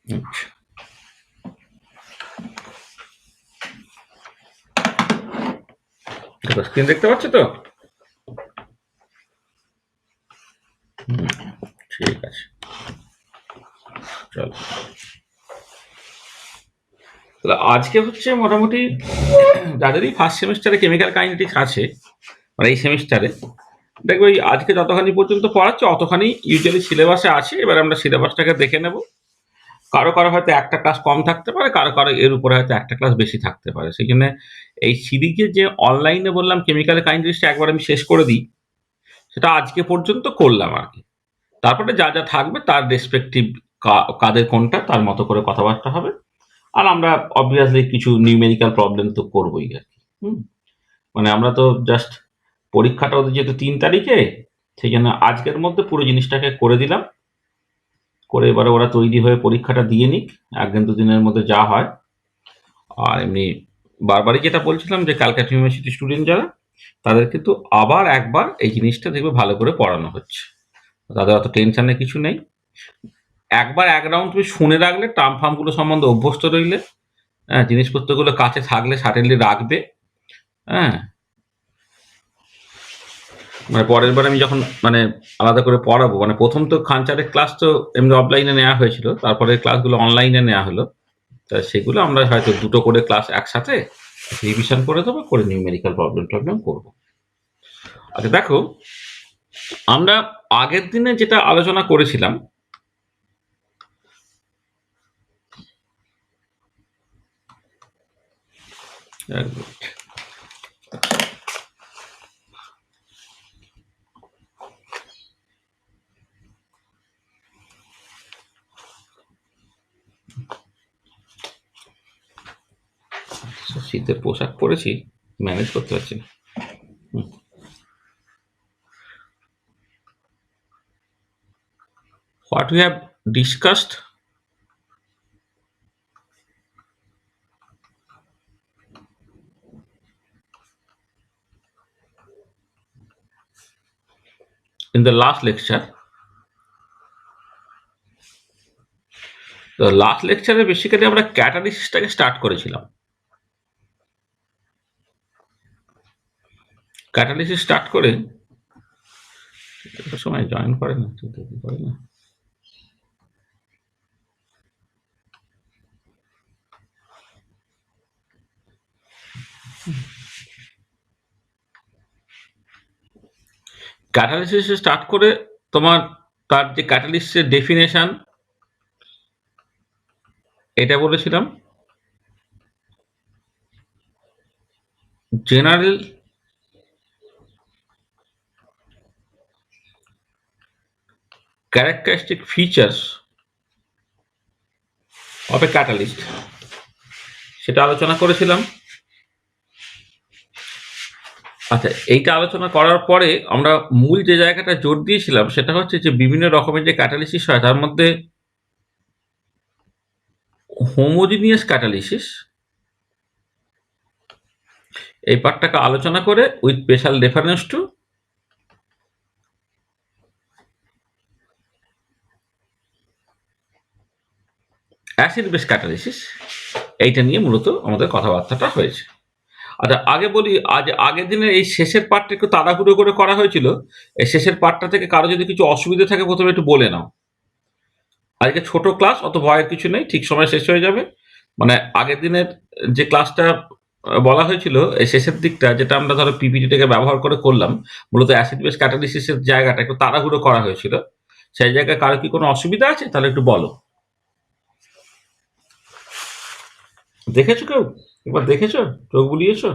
আচ্ছা। স্ক্রিন দেখতে পাচ্ছ তো? ঠিক আছে, চলো। তাহলে আজকে হচ্ছে মোটামুটি যাদেরই ফার্স্ট সেমিস্টারে কেমিক্যাল কাইনেটিক্স আছে, মানে এই সেমিস্টারে, দেখবে ওই আজকে যতখানি পর্যন্ত পড়াচ্ছে অতখানি ইউজুয়ালি সিলেবাসে আছে। এবার আমরা সিলেবাসটাকে দেখে নেব। কারো কারো হয়তো একটা ক্লাস কম থাকতে পারে, কারো কারো এর উপরে হয়তো একটা ক্লাস বেশি থাকতে পারে। সেই জন্য এই সিরিজে যে অনলাইনে বললাম কেমিক্যাল কাইনেটিক্সটা একবার আমি শেষ করে দিই, সেটা আজকে পর্যন্ত করলাম আর কি। তারপরে যা যা থাকবে তার রেসপেক্টিভ কাদের কোনটা তার মতো করে কথাবার্তা হবে। আর আমরা অবভিয়াসলি কিছু নিউমেরিক্যাল প্রবলেম তো করবোই আর কি। মানে আমরা তো জাস্ট পরীক্ষাটা ওদের যেহেতু 3 তারিখে, সেই জন্য আজকের মধ্যে পুরো জিনিসটাকে করে দিলাম। করে এবারে ওরা তৈরি হয়ে পরীক্ষাটা দিয়ে নিক, 1-2 দিনের মধ্যে যা হয়। আর এমনি বারবারই যেটা বলছিলাম যে ক্যালকাটা ইউনিভার্সিটি স্টুডেন্ট যারা, তাদের কিন্তু আবার একবার এই জিনিসটা দেখবে ভালো করে পড়ানো হচ্ছে। তাদের অত টেনশনের কিছু নেই। একবার এক রাউন্ড তুমি শুনে রাখলে, টার্ম ফার্মগুলো সম্বন্ধে অভ্যস্ত রইলে, হ্যাঁ, জিনিসপত্রগুলো কাছে থাকলে সার্টেনলি রাখবে। হ্যাঁ, মানে পরের বার আমি যখন মানে আলাদা করে পড়াবো, মানে প্রথম তো খানচারের ক্লাস তো এমনি অফলাইনে নেওয়া হয়েছিল, তারপরে ক্লাসগুলো অনলাইনে নেওয়া হলো। তা সেগুলো আমরা হয়তো 2টো করে ক্লাস একসাথে রিভিশন করে দেবো, করে নিউমেরিক্যাল প্রবলেম টবলেম করবো। আচ্ছা দেখো, আমরা আগের দিনে যেটা আলোচনা করেছিলাম, এক মিনিট। শীতের পোশাক পরেছি, ম্যানেজ করতে পারছি না। What we have discussed in the last lecture. তো লাস্ট লেকচারে বেসিক্যালি আমরা ক্যাটালিসিসটাকে স্টার্ট করেছিলাম। ক্যাটালিসিস স্টার্ট করে সময় জয়েন করে না, করে না। ক্যাটালিসিস স্টার্ট করে তোমার তার যে ক্যাটালিস্টের ডেফিনেশন, এটা বলেছিলাম। General characteristic features of A catalyst, সেটা আলোচনা করেছিলাম। আচ্ছা, এইটা আলোচনা করার পরে আমরা মূল যে জায়গাটা জোর দিয়েছিলাম সেটা হচ্ছে যে বিভিন্ন রকমের যে ক্যাটালিসিস হয় তার মধ্যে হোমোজিনিয়াস ক্যাটালিসিস, এই পার্টটাকে আলোচনা করে with special reference to acid base catalysis, এইটা নিয়ে মূলত আমাদের কথাবার্তাটা হয়েছে। আচ্ছা আগে বলি, আগের দিনের এই শেষের পার্টটা একটু তাড়াহুড়ো করে করা হয়েছিল। এই শেষের পার্টটা থেকে কারো যদি কিছু অসুবিধা থাকে প্রথমে একটু বলে নাও। আজকে ছোট ক্লাস, অত ভয়ের কিছু নেই, ঠিক সময় শেষ হয়ে যাবে। মানে আগের দিনের যে ক্লাসটা বলা হয়েছিল এই শেষের দিকটা, যেটা আমরা ধরো পিপিটিটাকে ব্যবহার করে করলাম, মূলত অ্যাসিড বেস ক্যাটালিসিসের জায়গাটা একটু তাড়াহুড়ো করা হয়েছিল। সেই জায়গায় কারো কি কোনো অসুবিধা আছে তাহলে একটু বলো। দেখেছো কেউ? একবার দেখেছো? চোখ বুলিয়েছো?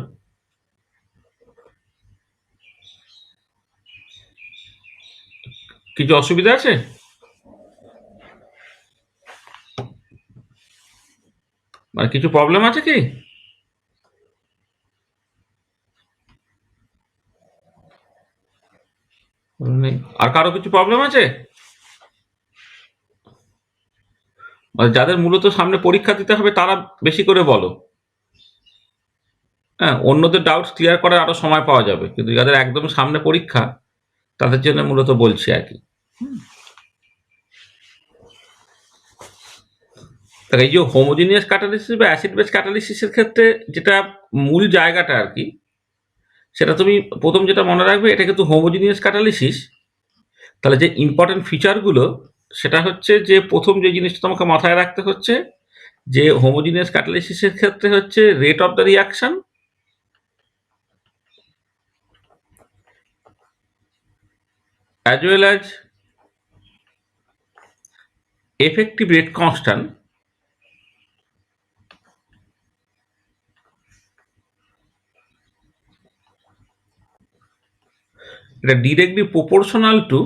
কিছু অসুবিধা আছে? মানে কিছু প্রবলেম আছে কি? নেই। আর কারো কিছু প্রবলেম আছে? মানে যাদের মূলত সামনে পরীক্ষা দিতে হবে তারা বেশি করে বলো। হ্যাঁ, অন্যদের ডাউটস ক্লিয়ার করার আরো সময় পাওয়া যাবে, কিন্তু যাদের একদম সামনে পরীক্ষা তাদের জন্য মূলত বলছি আর কি। এই যে হোমোজিনিয়াস ক্যাটালিসিস বা অ্যাসিড বেস ক্যাটালিসিসের ক্ষেত্রে যেটা মূল জায়গাটা আর কি, সেটা তুমি প্রথম যেটা মনে রাখবে, এটা কিন্তু হোমোজিনিয়াস ক্যাটালিসিস। তাহলে যে ইম্পর্টেন্ট ফিচারগুলো, সেটা হচ্ছে যে প্রথম যে জিনিসটা তোমাকে মাথায় রাখতে হচ্ছে যে হোমোজিনিয়াস ক্যাটালিসিসের ক্ষেত্রে হচ্ছে rate of the reaction as well as effective rate constant এটা directly proportional to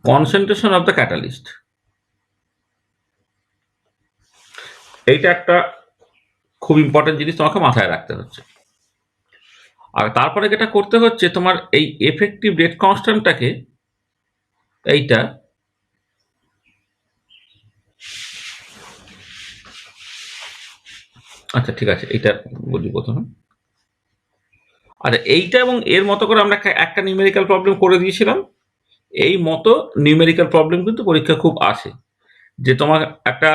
concentration of the catalyst। এইটা একটা খুব ইম্পর্টেন্ট জিনিস তোমাকে মাথায় রাখতে হচ্ছে। আর তারপরে যেটা করতে হচ্ছে তোমার এই এফেক্টিভ রেট কনস্ট্যান্টটাকে, এইটা আচ্ছা ঠিক আছে, এইটা বলি প্রথমে। আচ্ছা, এইটা এবং এর মতো করে আমরা একটা নিউমেরিক্যাল প্রবলেম করে দিয়েছিলাম। এই মতো নিউমেরিক্যাল প্রবলেম কিন্তু পরীক্ষা খুব আসে, যে তোমার একটা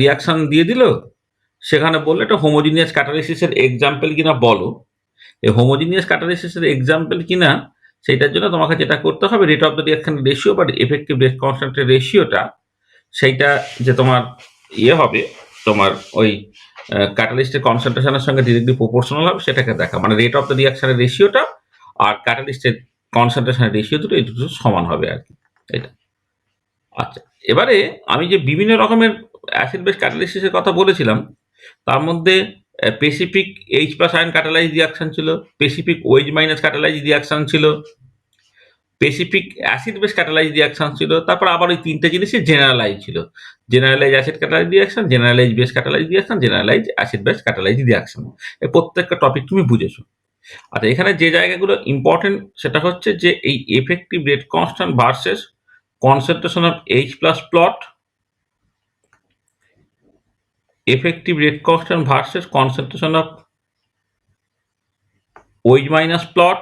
রিয়াকশন দিয়ে দিল, সেখানে বললে এটা হোমোজিনিয়াস ক্যাটালিসিসের এক্সাম্পল কিনা বলো। এই হোমোজিনিয়াস ক্যাটালিসিসের এক্সাম্পল কিনা, সেইটার জন্য তোমাকে যেটা করতে হবে, rate of the reaction ratio বা এফেক্টিভ রেট কনস্ট্যান্টের রেশিওটা, সেইটা যে তোমার ইয়ে হবে, তোমার ওই ক্যাটালিস্টের কনসেন্ট্রেশনের সঙ্গে ডিরেক্টলি প্রপোর্শনাল হবে, সেটাকে দেখা। মানে রেট অফ দ্য রিয়াকশনের রেশিওটা আর ক্যাটালিস্টের কনসেন্ট্রেশনের রেশিও দুটো, এই দুটো সমান হবে আর কি, এটা। আচ্ছা, এবারে আমি যে বিভিন্ন রকমের অ্যাসিড বেস ক্যাটালিসিসের কথা বলেছিলাম, তার মধ্যে specific H plus ion catalyse reaction ছিল, স্পেসিফিক ওয়েজ মাইনাস ক্যাটালাইজ রিয়াকশন ছিল, specific acid base catalyse reaction ছিল, তারপর আবার ওই তিনটে জিনিসই জেনারেলাইজ ছিল। Generalise acid catalyse reaction, generalise base catalyse reaction, generalise acid base catalyse reaction. এই প্রত্যেকটা টপিক তুমি বুঝেছো। আচ্ছা, এখানে যে জায়গাগুলো ইম্পর্টেন্ট সেটা হচ্ছে যে এই effective rate constant versus concentration of H plus plot, effective rate constant versus concentration of OH minus plot,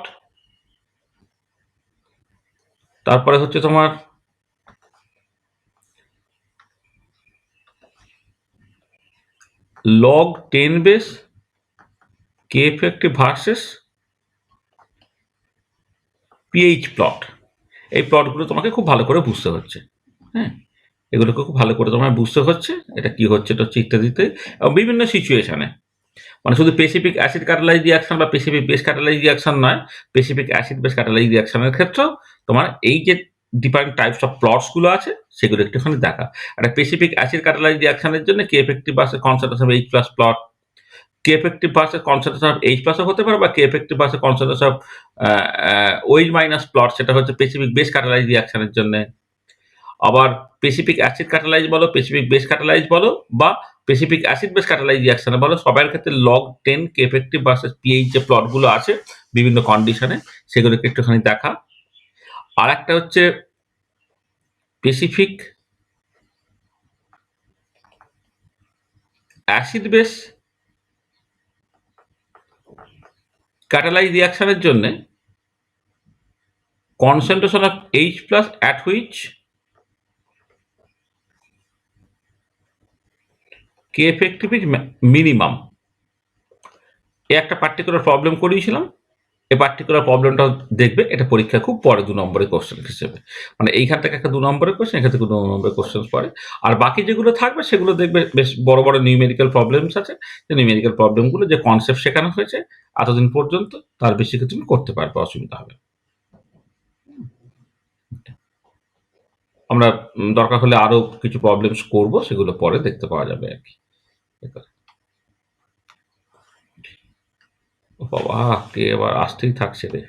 তারপরে হচ্ছে তোমার log 10 base K effective versus pH plot. এই প্লটগুলো তোমাকে খুব ভালো করে বুঝতে হচ্ছে। হ্যাঁ, এগুলোকে খুব ভালো করে তোমার বুঝতে হচ্ছে, এটা কি হচ্ছে, এটা হচ্ছে ইত্যাদিতে, এবং বিভিন্ন সিচুয়েশনে। মানে শুধু স্পেসিফিক অ্যাসিড ক্যাটালাইজ রিয়াকশন বা স্পেসিফিক বেস ক্যাটালাইজ রিয়াকশন নয়, স্পেসিফিক অ্যাসিড বেস ক্যাটালাইজ রিয়াকশনের ক্ষেত্রেও তোমার এই যে ডিফারেন্ট টাইপস অফ প্লটস গুলো আছে, সেগুলো একটুখানি দেখা। একটা স্পেসিফিক অ্যাসিড ক্যাটালাইজ রিয়াকশনের জন্য K effective versus concentration of H plus plot, K effective versus concentration of H প্লাসও হতে পারে, বা K effective versus concentration of O H minus plot, সেটা হচ্ছে স্পেসিফিক বেস ক্যাটালাইজ রিয়াকশনের জন্য। আবার স্পেসিফিক অ্যাসিড ক্যাটালাইজ বলো, স্পেসিফিক বেস ক্যাটালাইজ বলো, বা স্পেসিফিক অ্যাসিড বেস ক্যাটালাইজ রিয়াকশনে বলো, সবার ক্ষেত্রে log 10 K effective versus pH যে প্লটগুলো আছে বিভিন্ন কন্ডিশনে, সেগুলোকে একটুখানি দেখা। আর একটা হচ্ছে স্পেসিফিক অ্যাসিড বেস ক্যাটালাইজ রিয়াকশনের জন্য concentration of H plus at which K effective is minimum. এ একটা পার্টিকুলার প্রবলেম করিয়েছিলাম। এই পার্টিকুলার প্রবলেমটা দেখবে, এটা পরীক্ষায় খুব পরে 2 নম্বরের কোশ্চেন হিসেবে। মানে এইখান থেকে একটা 2 নম্বরের কোশ্চেন, এখান থেকে 2 নম্বরের কোশ্চেন পড়ে। আর বাকি যেগুলো থাকবে সেগুলো দেখবে বেশ বড়, বড় নিউমেরিক্যাল প্রবলেমস আছে। যে নিউমেরিক্যাল প্রবলেমগুলো যে কনসেপ্ট শেখানো হয়েছে এতদিন পর্যন্ত, তার বেশি কিছু তুমি করতে পারবে, অসুবিধা হবে না। আমরা দরকার হলে আরো কিছু প্রবলেমস করব, সেগুলো পরে দেখতে পাওয়া যাবে আরকি। ও বাবা! কে আবার আসতেই থাকছে রে।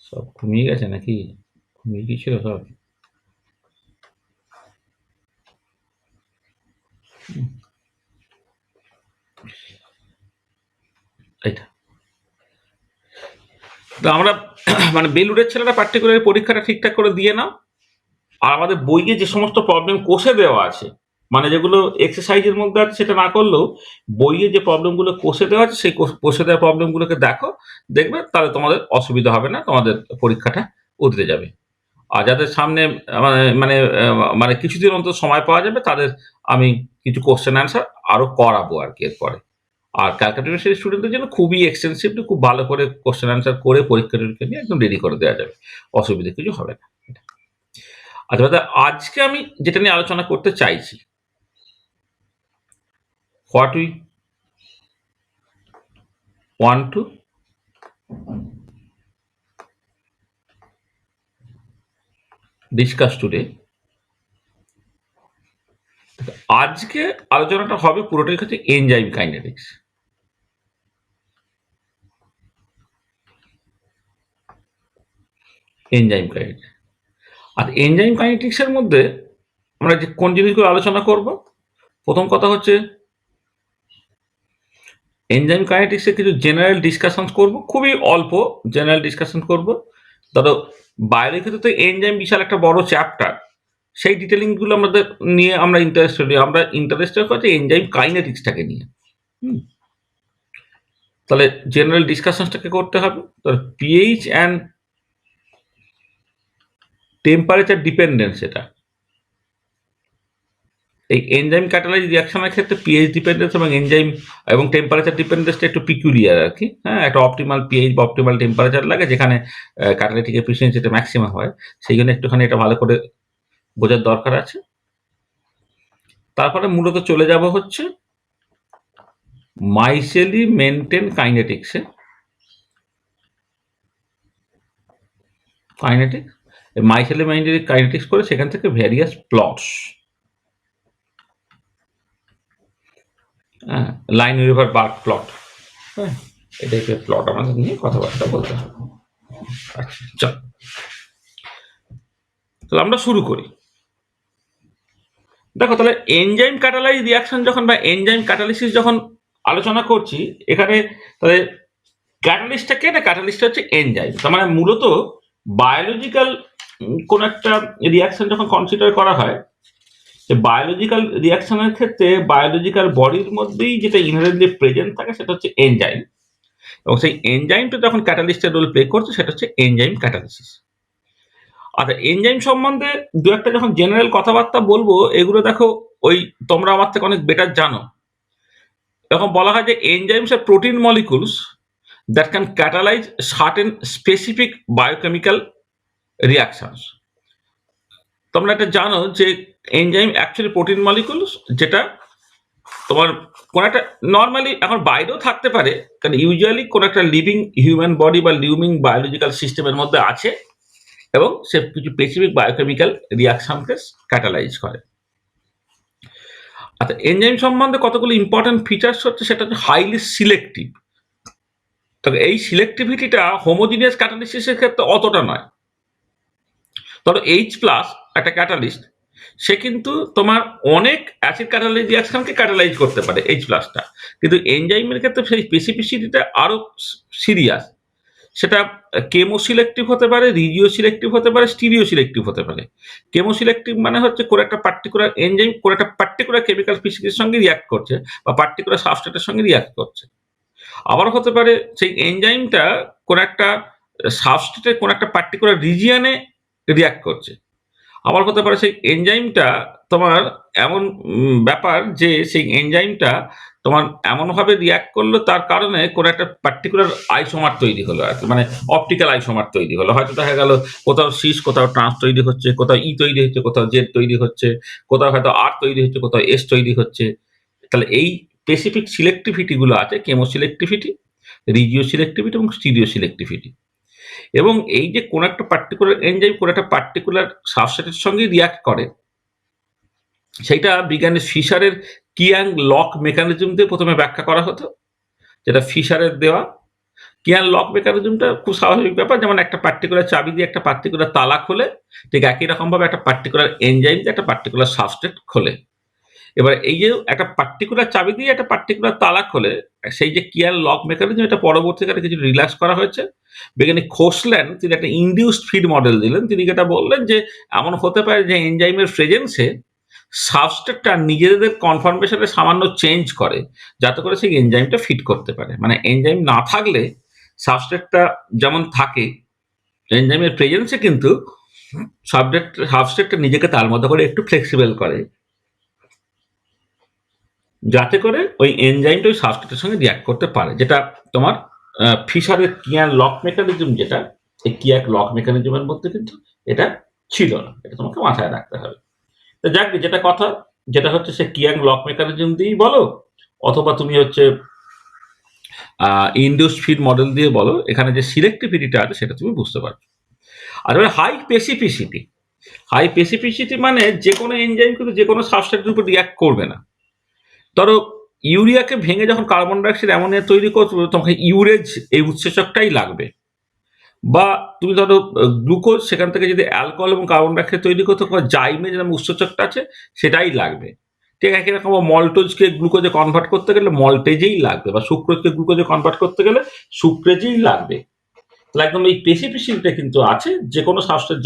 সব ঘুমিয়ে গেছে নাকি? ঘুমিয়ে গিয়েছিল সব? এইটা। তো আমরা মানে বেলুড়ের ছেলেরা পার্টিকুলার পরীক্ষাটা ঠিকঠাক করে দিয়ে নাও। আর আমাদের বইয়ে যে সমস্ত প্রবলেম কষে দেওয়া আছে, মানে যেগুলো এক্সারসাইজের মধ্যে আছে সেটা না করলেও বইয়ে যে প্রবলেমগুলো কষে দেওয়া আছে সেই কষে দেওয়া প্রবলেমগুলোকে দেখো, দেখবে তাহলে তোমাদের অসুবিধা হবে না, তোমাদের পরীক্ষাটা উতরে যাবে। আর যাদের সামনে মানে মানে মানে কিছুদিন অন্তত সময় পাওয়া যাবে তাদের আমি কিছু কোশ্চেন অ্যান্সার আরো করাবো আর কি এরপরে। আর ক্যালকুলেটর সেই স্টুডেন্টদের জন্য খুবই এক্সটেন্সিভলি খুব ভালো করে কোশ্চেন অ্যান্সার করে পরীক্ষা-টরীক্ষা নিয়ে একদম রেডি করে দেওয়া যাবে। অসুবিধে কিছু হবে না। আচ্ছা দাদা, আজকে আমি যেটা নিয়ে আলোচনা করতে চাইছি, what we want to discuss today. আজকে আলোচনাটা হবে পুরোটাই হচ্ছে এনজাইম কাইনেটিক্স। Enzyme kinetics. আর এনজাইম কাইনেটিক্স এর মধ্যে আমরা যে কোন জিনিসগুলো আলোচনা করব, প্রথম কথা হচ্ছে এনজাইম কাইনেটিক্স এর কিছু জেনারেল ডিসকাশন করব, খুবই অল্প জেনারেল ডিসকাশন করব। ধরো বায়োলজিতে তো এনজাইম বিশাল একটা বড় চ্যাপ্টার, সেই ডিটেলিং গুলো আমাদের নিয়ে আমরা ইন্টারেস্টেড হচ্ছে এনজাইম কাইনেটিক্সটাকে নিয়ে। হুম, তাহলে জেনারেল ডিসকাশনটাকে করতে হবে। তাহলে পিএইচ অ্যান্ড টেম্পারেচার ডিপেন্ডেন্স, এটা এই এনজাইম ক্যাটালাইজ রিঅ্যাকশনের ক্ষেত্রে পিএইচ ডিপেন্ডেন্স এবং এনজাইম এবং টেম্পারেচার ডিপেন্ডেন্সটা একটু পিকুলিয়ার আর কি। হ্যাঁ, একটা অপটিমাল পিএইচ বা অপটিমাল টেম্পারেচার লাগে যেখানে ক্যাটালাইটিক এফিসিয়েন্সিটা ম্যাক্সিমাম হয়। সেই জন্য একটুখানি এটা ভালো করে বোঝার দরকার আছে। তারপরে মূলত চলে যাব হচ্ছে মাইসেলি মেনটেন কাইনেটিক্সে। কাইনেটিক্স, মাইসেলি মেনটেন কাইনেটিক্স করে সেখান থেকে ভ্যারিয়াস প্লটস, হ্যাঁ, লাইন রিভার বার্ক প্লট, হ্যাঁ, এই টাইপের প্লট আমাদের নিয়ে কথাবার্তা বলতে হবে। আচ্ছা চল, তাহলে আমরা শুরু করি। দেখো, তাহলে এনজাইম ক্যাটালাইজ রিঅ্যাকশন যখন বা এনজাইম ক্যাটালিসিস যখন আলোচনা করছি এখানে, তাহলে ক্যাটালিস্টটা কে? না, ক্যাটালিস্টটা হচ্ছে এনজাইম। তার মানে মূলত বায়োলজিক্যাল কোন একটা রিঅ্যাকশন যখন কনসিডার করা হয়, যে বায়োলজিক্যাল রিঅ্যাকশনের ক্ষেত্রে বায়োলজিক্যাল বডির মধ্যেই যেটা ইনহেরেন্টলি প্রেজেন্ট থাকে সেটা হচ্ছে এনজাইম, এবং সেই এনজাইমটা যখন ক্যাটালিস্টের রোল প্লে করছে সেটা হচ্ছে এনজাইম ক্যাটালিসিস। আচ্ছা, এনজাইম সম্বন্ধে দু একটা যখন জেনারেল কথাবার্তা বলবো, এগুলো দেখো ওই তোমরা আমার থেকে অনেক বেটার জানো। এরকম বলা হয় যে enzymes are protein molecules that can catalyse certain specific biochemical reactions. তোমরা এটা জানো যে এনজাইম অ্যাকচুয়ালি প্রোটিন মলিকুলস, যেটা তোমার কোন একটা নর্মালি এখন বাইরেও থাকতে পারে, কারণ ইউজুয়ালি কোন একটা লিভিং হিউম্যান বডি বা লিভিং বায়োলজিক্যাল সিস্টেমের মধ্যে আছে এবং সে কিছু স্পেসিফিক বায়োকেমিক্যাল রিঅ্যাকশনকে ক্যাটালাইজ করে। আচ্ছা, এনজাইম সম্বন্ধে কতগুলো ইম্পর্টেন্ট ফিচার্স হচ্ছে, সেটা হচ্ছে হাইলি সিলেক্টিভ। তবে এই সিলেক্টিভিটিটা হোমোজিনিয়াস ক্যাটালিসিসের ক্ষেত্রে অতটা নয়। ধরো এইচ প্লাস একটা ক্যাটালিস্ট, সে কিন্তু তোমার অনেক অ্যাসিড ক্যাটালাইজ রিঅ্যাকশনকে ক্যাটালাইজ করতে পারে এইচ প্লাসটা, কিন্তু এনজাইমের ক্ষেত্রে সেই স্পেসিফিসিটিটা আরো সিরিয়াস। সেটা কেমো সিলেক্টিভ হতে পারে, রিজিও সিলেক্টিভ হতে পারে, স্টিরিও সিলেক্টিভ হতে পারে। কেমো সিলেক্টিভ মানে হচ্ছে কোনো একটা পার্টিকুলার এনজাইম কোনো একটা পার্টিকুলার কেমিক্যাল স্পিসিসের সঙ্গে রিঅ্যাক্ট করছে বা পার্টিকুলার সাবস্ট্রেটের সঙ্গে রিঅ্যাক্ট করছে। আবার হতে পারে সেই এনজাইমটা কোনো একটা সাবস্ট্রেটে কোনো একটা পার্টিকুলার রিজিয়নে রিঅ্যাক্ট করছে। আবার হতে পারে সেই এনজাইমটা তোমার এমন ব্যাপার যে সেই এনজাইমটা তোমার এমনভাবে রিঅ্যাক্ট করলো তার কারণে কোনো একটা পার্টিকুলার আইসোমার তৈরি হলো আর কি, মানে অপটিক্যাল আইসোমার তৈরি হলো। হয়তো দেখা গেল কোথাও সিস, কোথাও ট্রান্স তৈরি হচ্ছে, কোথাও ই তৈরি হচ্ছে, কোথাও জেড তৈরি হচ্ছে, কোথাও হয়তো আর তৈরি হচ্ছে, কোথাও এস তৈরি হচ্ছে। তাহলে এই স্পেসিফিক সিলেক্টিভিটি গুলো আছে, কেমো সিলেক্টিভিটি, রিজিও সিলেক্টিভিটি এবং স্টিরিও সিলেক্টিভিটি। এবং এই যে কোনো একটা পার্টিকুলার এনজাইম কোনো একটা পার্টিকুলার সাবস্ট্রেটের সঙ্গে রিঅ্যাক্ট করে, সেইটা বিজ্ঞানী ফিশারের কিয়াং লক মেকানিজম দিয়ে প্রথমে ব্যাখ্যা করা হতো, যেটা ফিশারের দেওয়া। কিয়াং লক মেকানিজমটা খুব স্বাভাবিক ব্যাপার, যেমন একটা পার্টিকুলার চাবি দিয়ে একটা পার্টিকুলার তালা খোলে, ঠিক একই রকমভাবে একটা পার্টিকুলার এনজাইম দিয়ে একটা পার্টিকুলার সাবস্ট্রেট খোলে। এবার এই যে একটা পার্টিকুলার চাবি দিয়ে একটা পার্টিকুলার তালা খোলে, সেই যে কিয়াং লক মেকানিজম, এটা পরবর্তীকালে কিছু রিল্যাক্স করা হয়েছে। বিজ্ঞানী খোসল্যান্ড তিনি একটা ইনডিউসড ফিড মডেল দিলেন। তিনি যেটা বললেন যে এমন হতে পারে যে এনজাইমের প্রেজেন্সে সাবস্ট্রেটটা নিজেদের কনফর্মেশনে সামান্য চেঞ্জ করে যাতে করে সেই এনজাইমটা ফিট করতে পারে। মানে এনজাইম না থাকলে সাবস্ট্রেটটা যেমন থাকে, এনজাইমের প্রেজেন্সে কিন্তু সাবস্ট্রেটটা নিজেকে তার মতো করে একটু ফ্লেক্সিবল করে যাতে করে ওই এনজাইমটা ওই সাবস্ট্রেটের সঙ্গে রিয়াক্ট করতে পারে, যেটা তোমার ফিশারের কিয়ার লক মেকানিজম, যেটা এই কিয়ার লক মেকানিজমের মধ্যে কিন্তু এটা ছিল না। এটা তোমাকে মাথায় রাখতে হবে। তো যাক গে, যেটা কথা, যেটা হচ্ছে সে কিয়াং লক মেকানিজম দিয়েই বলো, অথবা তুমি হচ্ছে ইন্ডিউস ফিড মডেল দিয়ে বলো, এখানে যে সিলেক্টিভিটিটা আছে সেটা তুমি বুঝতে পারছো। আর এবার হাই স্পেসিফিসিটি, হাই স্পেসিফিসিটি মানে যে কোনো এনজাইম কিন্তু যে কোনো সাবস্ট্রেটের উপর রিয়াক্ট করবে না। ধরো ইউরিয়াকে ভেঙে যখন কার্বন ডাইঅক্সাইড অ্যামোনিয়া তৈরি করতে তখন ইউরেজ এই উৎসেচকটাই লাগবে। বা তুমি ধরো গ্লুকোজ, সেখান থেকে যদি অ্যালকোহল এবং কার্বন ডাইঅক্সাইড তৈরি করতে তোমার জাইমে যে উৎসেচকটা আছে সেটাই লাগবে। ঠিক একই রকম মল্টোজকে গ্লুকোজে কনভার্ট করতে গেলে মল্টেজেই লাগবে, বা সুক্রোজকে গ্লুকোজে কনভার্ট করতে গেলে সুক্রেজেই লাগবে। তাহলে একদম এই স্পেসিফিসিটিটা কিন্তু আছে। যে কোনো সাবস্ট্রেট,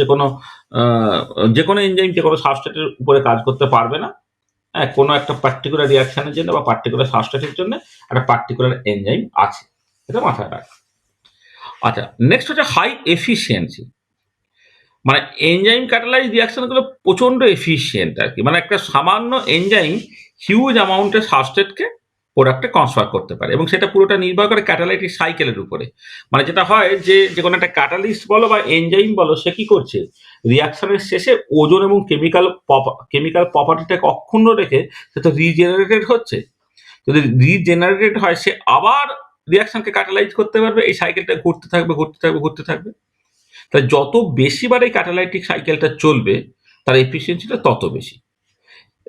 যে কোনো এনজাইম যে কোনো সাবস্ট্রেটের উপরে কাজ করতে পারবে না। হ্যাঁ, কোনো একটা পার্টিকুলার রিয়াকশনের জন্য বা পার্টিকুলার সাবস্ট্রেটের জন্য একটা পার্টিকুলার এনজাইম আছে, এটা মাথায় রাখ। আচ্ছা, নেক্সট হচ্ছে হাই এফিসিয়েন্সি। মানে এনজাইম ক্যাটালাইজ রিয়াকশনগুলো প্রচন্ড এফিসিয়েন্ট আর কি। মানে একটা সামান্য এনজাইম হিউজ অ্যামাউন্টের সাবস্ট্রেটকে প্রোডাক্টে কনভার্ট করতে পারে, এবং সেটা পুরোটা নির্ভর করে ক্যাটালাইটিক সাইকেলের উপরে। মানে যেটা হয় যে কোনো একটা ক্যাটালিস্ট বলো বা এনজাইম বলো, সে কি করছে, রিয়াকশনের শেষে ওজন এবং কেমিক্যাল প্রপার্টিটাকে অক্ষুণ্ণ রেখে সে তো রিজেনারেটেড হচ্ছে। যদি রিজেনারেটেড হয়, সে আবার রিয়াকশনকে ক্যাটালাইজ করতে পারবে। এই সাইকেলটা ঘুরতে থাকবে, ঘুরতে থাকবে, ঘুরতে থাকবে। তাই যত বেশিবার এই ক্যাটালাইটিক সাইকেলটা চলবে, তার এফিসিয়েন্সিটা তত বেশি।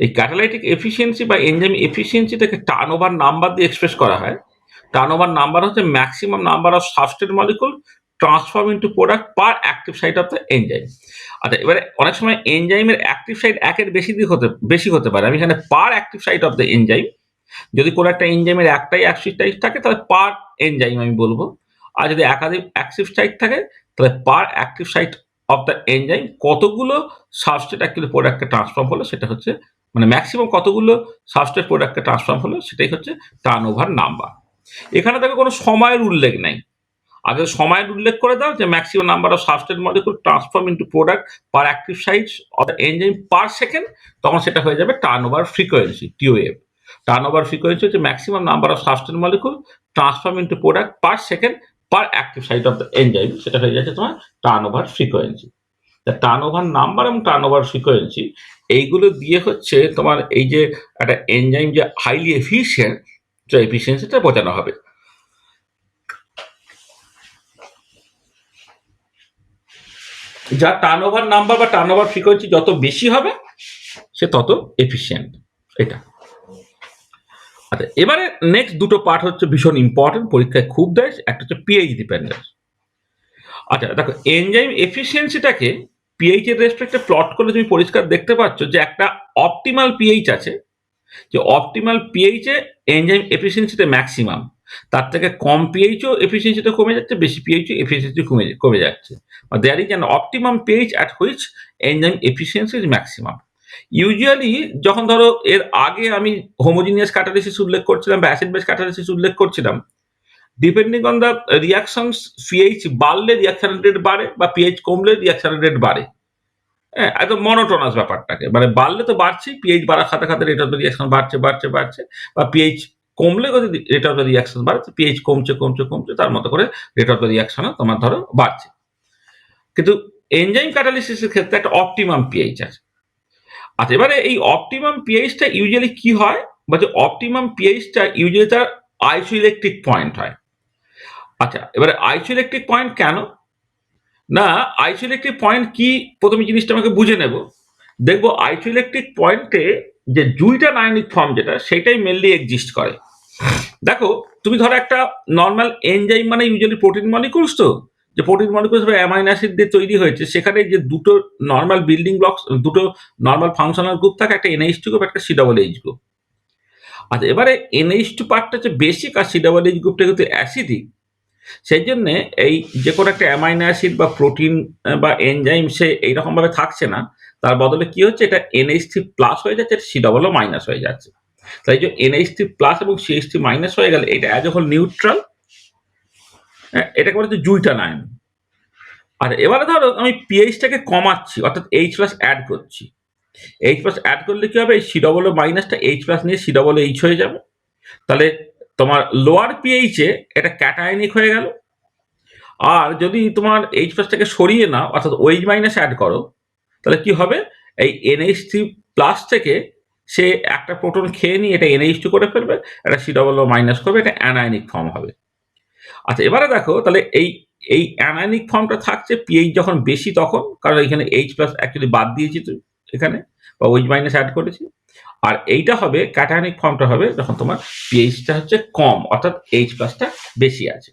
এই ক্যাটালাইটিক এফিসিয়েন্সি বা এনজাইম এফিসিয়েন্সিটাকে টার্নওভার নাম্বার দিয়ে এক্সপ্রেস করা হয়। টার্নওভার নাম্বার হচ্ছে maximum number of substrate molecule transform into product per active site of the enzyme. আচ্ছা, এবারে অনেক সময় এনজাইমের অ্যাক্টিভ সাইট একের বেশি হতে পারে। আমি এখানে per active site of the enzyme, যদি কোনো একটা এনজাইমের একটাই অ্যাক্টিভ সাইট থাকে তাহলে পার এনজাইম আমি বলবো। আর যদি একাধিক অ্যাক্টিভ সাইট থাকে তাহলে per active site of the enzyme কতগুলো সাবস্ট্রেট অ্যাকচুয়ালি প্রোডাক্টকে ট্রান্সফর্ম হলো সেটা হচ্ছে, মানে ম্যাক্সিমাম কতগুলো সাবস্ট্রেট প্রোডাক্টকে ট্রান্সফর্ম হলো সেটাই হচ্ছে টার্নওভার নাম্বার। এখানে দেখো কোনো সময়ের উল্লেখ নাই। আগে সময়ের উল্লেখ করে দাও যে maximum number of substrate molecule transform into product per active sites of the enzyme per second, তখন সেটা হয়ে যাবে turnover frequency, TOF. Turnover frequency হচ্ছে maximum number of substrate molecule transform into product per second per active site of the enzyme, সেটা হয়ে যাচ্ছে তোমার turnover frequency. তা টার্নওভার নাম্বার এবং টার্নওভার ফ্রিকোয়েন্সি এইগুলো দিয়ে হচ্ছে তোমার এই যে একটা এনজাইম যে হাইলি এফিসিয়েন্ট, এফিসিয়েন্সিটা বোঝানো হবে। যার টার্নওভার নাম্বার বা টার্নওভার ফ্রিকোয়েন্সি যত বেশি হবে সে তত এফিসিয়েন্ট, এটা। আচ্ছা, এবারে নেক্সট দুটো পার্ট হচ্ছে ভীষণ ইম্পর্টেন্ট, পরীক্ষায় খুব দেয়। একটা হচ্ছে পিএইচ ডিপেন্ডেন্স। আচ্ছা দেখো, এনজাইম এফিসিয়েন্সিটাকে পিএইচ এর রেসপেক্টে প্লট করলে তুমি পরিষ্কার দেখতে পাচ্ছ যে একটা অপটিমাল পিএইচ আছে, যে অপটিমাল পিএইচে এনজাইম এফিসিয়েন্সিটা ম্যাক্সিমাম। তার থেকে কম পিএইচও এফিসিয়েন্সিটা কমে যাচ্ছে, বেশি পিএইচও এফিসিয়েন্সি কমে যাচ্ছে। There is an optimum pH at which enzyme efficiency is maximum. Usually যখন ধরো এর আগে আমি হোমোজিনিয়াস ক্যাটালিসিস উল্লেখ করছিলাম বা অ্যাসিড বেস ক্যাটালিসিস উল্লেখ করছিলাম, depending on the reactions, pH বাড়লে রিয়াকশন রেট বাড়ে বা পিএইচ কমলে রিয়াকশন রেট বাড়ে। হ্যাঁ, একদম মনোটোনাস ব্যাপারটাকে, মানে বাড়লে তো বাড়ছেই, পিএইচ বাড়ার সাথে সাথে রেট অফ দ্য রিয়াকশন বাড়ছে, বা পিএইচ কমলে যদি রেট অফ দ্য রিয়াকশন বাড়ে, পিএইচ কমছে, তার মতো করে রেট অফ দ্য রিয়াকশনও তোমার ধরো বাড়ছে। কিন্তু এনজাইম ক্যাটালিসিসের ক্ষেত্রে একটা অপটিমাম পিএইচ আছে। আচ্ছা, এবারে এই অপটিমাম পিএইচটা ইউজুয়ালি কি হয়, বা যে অপটিমাম পিএইচটা ইউজুয়ালি তার আইসোইলেকট্রিক পয়েন্ট হয়। আচ্ছা, এবারে আইসোইলেকট্রিক পয়েন্ট কেন না, আইসোইলেকট্রিক পয়েন্ট কি প্রথমে জিনিসটা আমাকে বুঝে নেব। দেখবো আইসোইলেকট্রিক পয়েন্টে যে দুইটা আয়নিক ফর্ম যেটা, সেটাই মেনলি এক্সিস্ট করে। দেখো, তুমি ধরো একটা নর্মাল এনজাইম মানে ইউজুয়ালি প্রোটিন মলিকুলস, তো যে প্রোটিন মলিকুলস বা অ্যামাইনো অ্যাসিড দিয়ে তৈরি হয়েছে, সেখানে যে দুটো নর্মাল বিল্ডিং ব্লকস, দুটো নর্মাল ফাংশনাল গ্রুপ থাকে, একটা NH2 গ্রুপ, একটা COOH গ্রুপ। আচ্ছা, এবারে NH2 পার্টটা হচ্ছে বেসিক, আর COOH গ্রুপটা কিন্তু অ্যাসিডিক। সেই জন্যে এই যে কোনো একটা অ্যামাইনো অ্যাসিড বা প্রোটিন বা এনজাইম সে এইরকমভাবে থাকছে না, তার বদলে কি হচ্ছে, এটা NH3 প্লাস হয়ে যাচ্ছে, এটা COO মাইনাস হয়ে যাচ্ছে। তাই যে NH3 প্লাস এবং CH3 মাইনাস হয়ে গেলে এটা অ্যাজ এ হোল নিউট্রাল, এটাকে বলা হচ্ছে জুইটার আয়ন। আর এবারে ধরো আমি পিএইচটাকে কমাচ্ছি, অর্থাৎ H প্লাস অ্যাড করছি। H প্লাস অ্যাড করলে কি হবে, এই COO মাইনাসটা H প্লাস নিয়ে COOH হয়ে যাবে। তাহলে তোমার লোয়ার পিএইচে এটা ক্যাটায়নিক হয়ে গেল। আর যদি তোমার H প্লাসটাকে সরিয়ে নাও, অর্থাৎ OH মাইনাস অ্যাড করো, তাহলে কি হবে, এই NH3 প্লাস থেকে সে একটা প্রোটন খেয়ে নিয়ে এটা NH2 করে ফেলবে, এটা COO মাইনাস করবে, এটা অ্যানায়নিক ফর্ম হবে। আচ্ছা এবারে দেখো, তাহলে এই অ্যানায়নিক ফর্মটা থাকছে পিএইচ যখন বেশি তখন, কারণ এখানে H প্লাস অ্যাকচুয়ালি বাদ দিয়েছি তো এখানে, বা OH মাইনাস অ্যাড করেছি। আর এইটা হবে ক্যাটায়নিক ফর্মটা হবে যখন তোমার পিএইচটা হচ্ছে কম, অর্থাৎ H প্লাসটা বেশি আছে।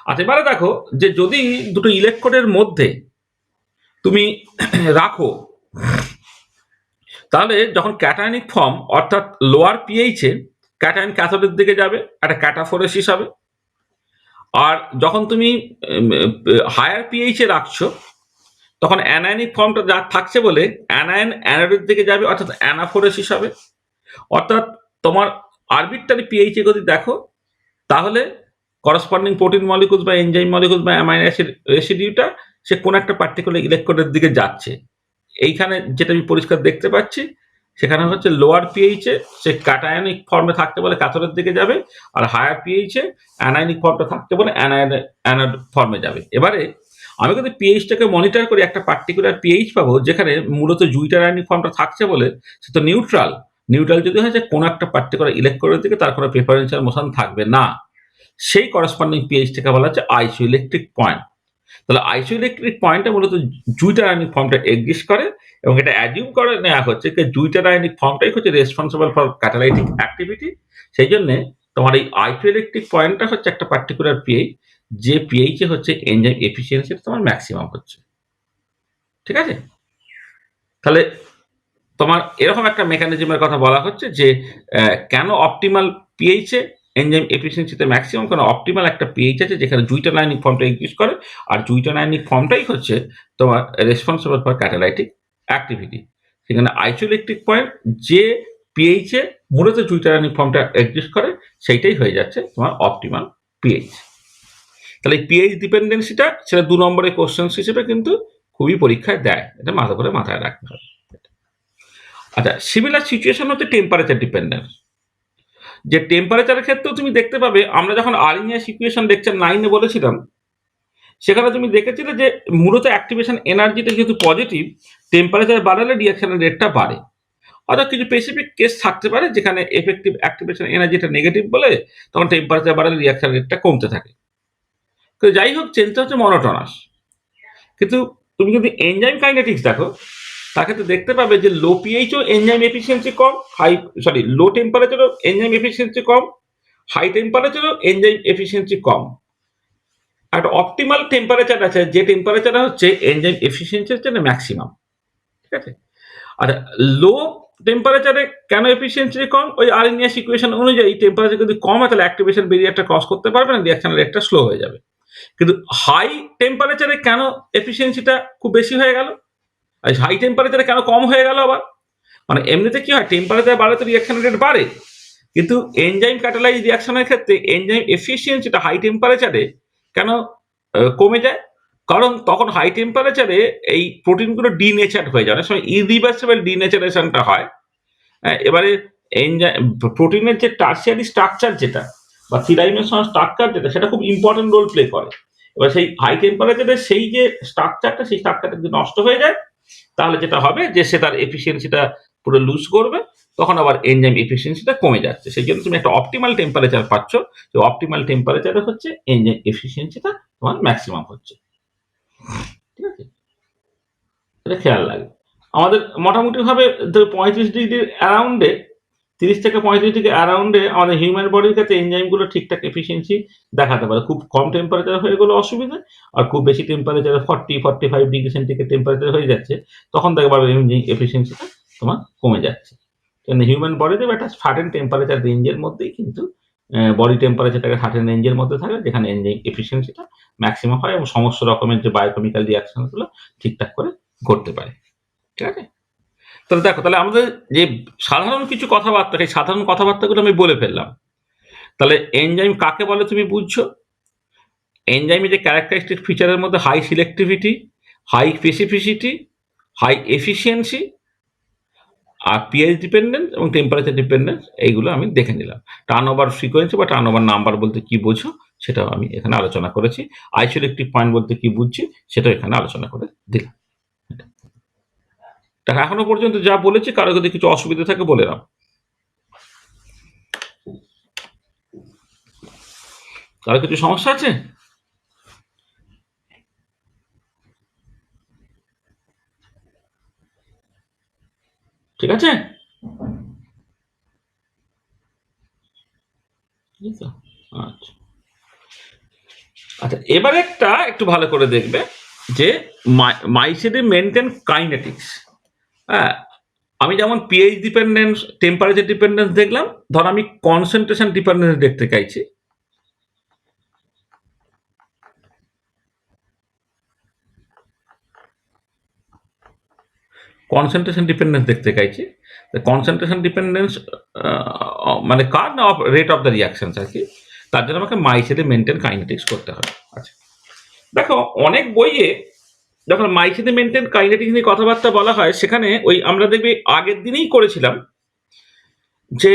আচ্ছা এবারে দেখো যে যদি দুটো ইলেকট্রোডের মধ্যে তুমি রাখো, তাহলে যখন ক্যাটায়নিক ফর্ম অর্থাৎ লোয়ার পিএইচে ক্যাটায়ন ক্যাথোডের দিকে যাবে, একটা ক্যাটাফোরেসিস হবে। আর যখন তুমি হায়ার পিএইচে রাখছো, তখন অ্যানায়নিক ফর্মটা যা থাকছে বলে অ্যানায়ন অ্যানোডের দিকে যাবে, অর্থাৎ অ্যানাফোরেসিস হবে। অর্থাৎ তোমার আরবিট্রারি পিএইচে যদি দেখো, তাহলে করসপন্ডিং প্রোটিন মলিকুলস বা এনজাইম মলিকুলস বা অ্যামাইনো অ্যাসিড রেসিডিউটা সে কোন একটা পার্টিকুলার ইলেকট্রোডের দিকে যাচ্ছে। এইখানে যেটা আমি পরিষ্কার দেখতে পাচ্ছি, সেখানে হচ্ছে লোয়ার পিএইচে সে ক্যাটায়নিক ফর্মে থাকতে বলে ক্যাথোডের দিকে যাবে, আর হায়ার পিএইচে অ্যানায়নিক ফর্মটা থাকতে বলে অ্যানোড ফর্মে যাবে। এবারে আমি যদি পিএইচটাকে মনিটর করি, একটা পার্টিকুলার পিএইচ পাবো যেখানে মূলত জুইটার আয়নিক ফর্মটা থাকছে বলে সে তো নিউট্রাল। নিউট্রাল যদি হয় যে কোনো একটা পার্টিকুলার ইলেকট্রোডের দিকে তার কোনো প্রেফারেন্সিয়াল মোশন থাকবে না, সেই করসপন্ডিং পিএইচটাকে বলা হচ্ছে আইসোইলেকট্রিক পয়েন্ট। তাহলে আইসোইলেকট্রিক পয়েন্টে মূলত জুইটার আয়নিক ফর্মটা এক্সিস্ট করে, এবং এটা অ্যাজিউম করে নেওয়া হচ্ছে যে জুইটার আয়নিক ফর্মটাই হচ্ছে রেসপন্সিবল ফর ক্যাটালাইটিক অ্যাক্টিভিটি। সেই জন্য তোমার এই আইসোইলেকট্রিক পয়েন্টটা হচ্ছে একটা পার্টিকুলার পিএইচ, যে পিএইচে হচ্ছে এনজাইম এফিসিয়েন্সি তোমার ম্যাক্সিমাম হচ্ছে। ঠিক আছে, তাহলে তোমার এরকম একটা মেকানিজমের কথা বলা হচ্ছে যে কেন অপটিমাল পিএইচে এনজাইম এফিসিয়েন্সিতে ম্যাক্সিমাম, কারণ অপটিমাল একটা পিএইচ আছে যেখানে জুইটার আয়নিক ফর্মটা এক্সিস্ট করে, আর জুইটার আয়নিক ফর্মটাই হচ্ছে তোমার রেসপন্সিবল ফর ক্যাটালাইটিক অ্যাক্টিভিটি। সেখানে আইসোইলেকট্রিক পয়েন্ট যে পিএইচে মূলত জুইটার আয়নিক ফর্মটা এক্সিস্ট করে, সেইটাই হয়ে যাচ্ছে তোমার অপটিমাল পিএইচ। তাহলে এই পিএইচ ডিপেন্ডেন্সিটা সেটা 2 নম্বরের কোশ্চেন হিসেবে কিন্তু খুবই পরীক্ষায় দেয়, এটা মাথায় রাখতে হবে। আচ্ছা, সিমিলার সিচুয়েশন হচ্ছে টেম্পারেচার ডিপেন্ডেন্স। যে টেম্পারেচারের ক্ষেত্রেও তুমি দেখতে পাবে, আমরা যখন আর্নিয়াস ইকুয়েশন লেকচার 9 বলেছিলাম, সেখানে তুমি দেখেছিলে যে মূলত অ্যাক্টিভেশন এনার্জিটা যেহেতু পজিটিভ, টেম্পারেচার বাড়ালে রিঅ্যাকশনের রেটটা বাড়ে। অর্থাৎ কিছু স্পেসিফিক কেস থাকতে পারে যেখানে এফেক্টিভ অ্যাক্টিভেশন এনার্জিটা নেগেটিভ বলে তখন টেম্পারেচার বাড়ালে রিঅ্যাকশন রেটটা কমতে থাকে। তো যাই হোক, চেঞ্জটা হচ্ছে মনোটোনাস। কিন্তু তুমি যদি এনজাইম কাইনেটিক্স দেখো, তার ক্ষেত্রে দেখতে পাবে যে লো পিএইচও এনজাইম এফিসিয়েন্সি কম, লো টেম্পারেচারও এনজাইম এফিসিয়েন্সি কম, হাই টেম্পারেচারও এনজাইম এফিসিয়েন্সি কম। একটা অপটিমাল টেম্পারেচার আছে, যে টেম্পারেচার হচ্ছে এনজাইম এফিসিয়েন্সির জন্য ম্যাক্সিমাম। ঠিক আছে, আর লো টেম্পারেচারে কেন এফিসিয়েন্সি কম, ওই আরএনএস ইকুয়েশন অনুযায়ী টেম্পারেচার যদি কম হয় তাহলে অ্যাক্টিভেশন ব্যারিয়ারটা ক্রস করতে পারবে না, রিঅ্যাকশন রেটটা স্লো হয়ে যাবে। কিন্তু হাই টেম্পারেচারে কেন এফিসিয়েন্সিটা খুব বেশি হয়ে গেল, আর হাই টেম্পারেচারে কেন কম হয়ে গেল আবার? মানে এমনিতে কি হয়, টেম্পারেচার বাড়লে তো রিঅ্যাকশন রেট বাড়ে, কিন্তু এনজাইম ক্যাটালাইজ রিঅ্যাকশনের ক্ষেত্রে এনজাইম এফিসিয়েন্সিটা হাই টেম্পারেচারে কেন কমে যায়? কারণ তখন হাই টেম্পারেচারে এই প্রোটিনগুলো ডিনেচার্ড হয়ে যায়, অনেক সময় ইরিভার্সিবল ডিনেচারেশনটা হয়। এবারে প্রোটিনের যে টার্সিয়ারি স্ট্রাকচার যেটা বা থ্রি ডাইমেনশনাল স্ট্রাকচার যেটা, সেটা খুব ইম্পর্টেন্ট রোল প্লে করে। এবার সেই হাই টেম্পারেচারে সেই যে স্ট্রাকচারটা, সেই স্ট্রাকচারটা যদি নষ্ট হয়ে যায়, তাহলে যেটা হবে যে সে তার এফিসিয়েন্সিটা পুরো লুজ করবে, তখন আবার এনজাইম এফিসিয়েন্সিটা কমে যাচ্ছে। সেই জন্য তুমি একটা অপটিমাল টেম্পারেচার পাচ্ছ, যে অপটিমাল টেম্পারেচারে হচ্ছে এনজাইম এফিসিয়েন্সিটা তোমার ম্যাক্সিমাম হচ্ছে। ঠিক আছে, এটা খেয়াল লাগবে। আমাদের মোটামুটি ভাবে 35 ডিগ্রির অ্যারাউন্ডে, 30 থেকে 35 ডিগ্রি অ্যারাউন্ডে আমাদের হিউম্যান বডির কাছে এনজাইমগুলো ঠিকঠাক এফিসিয়েন্সি দেখাতে পারে। খুব কম টেম্পারেচার হয়ে গেলে অসুবিধা, আর খুব বেশি টেম্পারেচারে 40-45 ডিগ্রি সেন্টিগ্রেড টেম্পারেচার হয়ে যাচ্ছে, তখন দেখতে পারবে এনজাইম এফিসিয়েন্সিটা তোমার কমে যাচ্ছে। কারণ হিউম্যান বডিতে একটা সার্টেন টেম্পারেচার রেঞ্জের মধ্যেই কিন্তু বডি টেম্পারেচারটাকে সার্টেন রেঞ্জের মধ্যে থাকে, যেখানে এনজাইম এফিসিয়েন্সিটা ম্যাক্সিমাম হয় এবং সমস্ত রকমের যে বায়োকেমিক্যাল রিঅ্যাকশনগুলো ঠিকঠাক করে ঘটতে পারে। ঠিক আছে? তাহলে দেখো, তাহলে আমাদের যে সাধারণ কিছু কথাবার্তা, সেই সাধারণ কথাবার্তাগুলো আমি বলে ফেললাম। তাহলে এনজাইম কাকে বলে তুমি বুঝছো? এনজাইমের যে ক্যারেক্টারিস্টিক ফিচারের মধ্যে high selectivity, high specificity, high efficiency, আর পিএইচ ডিপেন্ডেন্স এবং টেম্পারেচার ডিপেন্ডেন্স, এইগুলো আমি দেখে নিলাম। টার্ন ওভার ফ্রিকোয়েন্সি বা টার্ন ওভার নাম্বার বলতে কি বোঝো সেটাও আমি এখানে আলোচনা করেছি। আইসোলেকটিভ পয়েন্ট বলতে কি বুঝছি সেটাও এখানে আলোচনা করে দিলাম। দেখো, এখনো পর্যন্ত যা বলেছি, কারো যদি কিছু অসুবিধা থাকে বলে নাও। কারো কিছু সমস্যা আছে? ঠিক আছে? এই তো? আচ্ছা। আচ্ছা, এবার একটা একটু ভালো করে দেখবে যে মাইসিডি মেনটেন কাইনেটিক্স। হ্যাঁ, আমি যেমন পিএইচ ডিপেন্ডেন্স, টেম্পারেচার ডিপেন্ডেন্স দেখলাম, ধর আমি কনসেন্ট্রেশন ডিপেন্ডেন্স দেখতে চাইছি। কনসেন্ট্রেশন ডিপেন্ডেন্স দেখতে চাইছি। কনসেন্ট্রেশন ডিপেন্ডেন্স মানে কার না রেট অফ দ্য রিয়াকশনস আর কি। তার জন্য আমাকে মাইসিডি মেনটেন কাইনেটিক্স করতে হবে। আচ্ছা, দেখো, অনেক বইয়ে যখন মাইসিডি মেনটেন কাইনেটিক্স নিয়ে কথাবার্তা বলা হয়, সেখানে ওই আমরা দেখবি আগের দিনেই করেছিলাম যে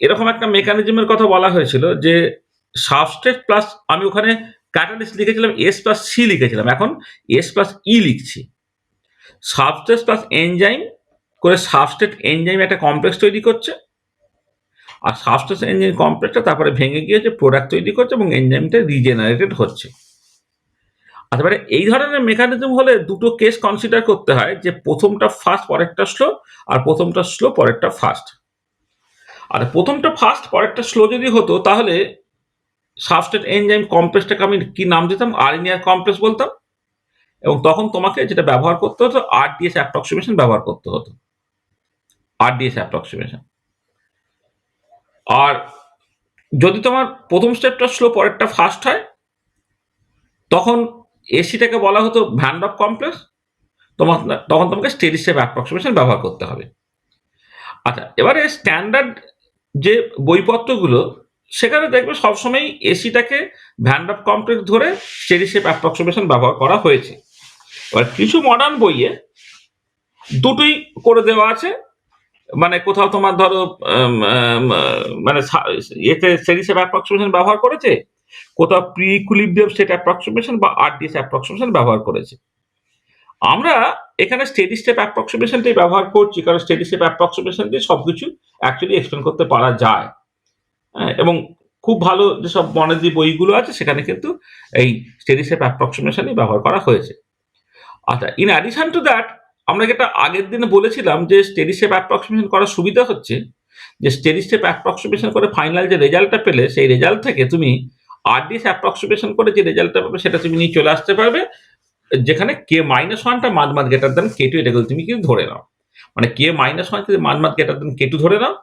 এরকম একটা মেকানিজমের কথা বলা হয়েছিল যে সাবস্ট্রেট প্লাস, আমি ওখানে ক্যাটালিস্ট লিখেছিলাম এস প্লাস সি লিখেছিলাম, এখন এস প্লাস ই লিখছি। সাবস্ট্রেট প্লাস এনজাইম করে সাবস্ট্রেট এনজাইম একটা কমপ্লেক্স তৈরি করছে, আর সাবস্ট্রেট এনজাইম কমপ্লেক্সটা তারপরে ভেঙে গিয়ে যে প্রোডাক্ট তৈরি করছে এবং এনজাইমটা রিজেনারেটেড হচ্ছে। আচ্ছা, এবারে এই ধরনের মেকানিজম হলে দুটো কেস কনসিডার করতে হয়, যে প্রথমটা ফাস্ট পরেরটা স্লো, আর প্রথমটা স্লো পরেরটা ফাস্ট। আর প্রথমটা ফাস্ট পরেরটা স্লো যদি হতো, তাহলে সাবস্ট্রেট এনজাইম কমপ্লেক্সটাকে আমি কি নাম দিতাম? আরএনএআর কমপ্লেক্স বলতাম। এবং তখন তোমাকে যেটা ব্যবহার করতে হতো, আরডিএস অ্যাপ্রক্সিমেশন ব্যবহার করতে হতো। RDS approximation. আর যদি তোমার প্রথম স্টেপটা স্লো পরেরটা ফাস্ট হয়, তখন এসিটাকে বলা হতো ভ্যান ডফ কমপ্লেক্স। তোমার তখন তোমাকে স্টেডি স্টেপ অ্যাপ্রক্সিমেশন ব্যবহার করতে হবে। আচ্ছা, এবারে স্ট্যান্ডার্ড যে বইপত্রগুলো, সেখানে দেখবে সবসময় এসিটাকে ভ্যান ডফ কমপ্লেক্স ধরে স্টেডি স্টেপ অ্যাপ্রক্সিমেশন ব্যবহার করা হয়েছে। এবার কিছু মডার্ন বইয়ে দুটোই করে দেওয়া আছে। মানে কোথাও তোমার ধরো মানে এতে স্টেডি স্টেপ অ্যাপ্রক্সিমেশন ব্যবহার করেছে, কোথাও প্রি ইকুইলিব্রিয়াম স্টেট অ্যাপ্রক্সিমেশন বা আরডিএস অ্যাপ্রক্সিমেশন ব্যবহার করেছে। আমরা এখানে স্টেডি স্টেপ অ্যাপ্রক্সিমেশনটাই ব্যবহার করছি, কারণ স্টেডি স্টেপ অ্যাপ্রক্সিমেশন দিয়ে সবকিছু অ্যাকচুয়ালি এক্সপ্লেন করতে পারা যায়। হ্যাঁ, এবং খুব ভালো যেসব মনের যে বইগুলো আছে, সেখানে কিন্তু এই স্টেডি স্টেপ অ্যাপ্রক্সিমেশনই ব্যবহার করা হয়েছে। আচ্ছা, ইন অ্যাডিশন টু দ্যাট, আমরা যেটা আগের দিনে বলেছিলাম যে স্টেডি স্টেপ অ্যাপ্রক্সিমেশন করার সুবিধা হচ্ছে যে স্টেডি স্টেপ অ্যাপ্রক্সিমেশন করে ফাইনাল যে রেজাল্টটা পেলে, সেই রেজাল্ট থেকে তুমি আরডিএস অ্যাপ্রক্সিমেশন করে যে রেজাল্টটা পাবে সেটা তুমি নিয়ে চলে আসতে পারবে, যেখানে কে মাইনাস ওয়ানটা মাঝ মাঝ গ্রেটার দেন কে টু, এটা তুমি কিন্তু ধরে নাও। মানে কে মাইনাস ওয়ান যদি মাঝ মাঝ গ্রেটার দেন কে টু ধরে নাও,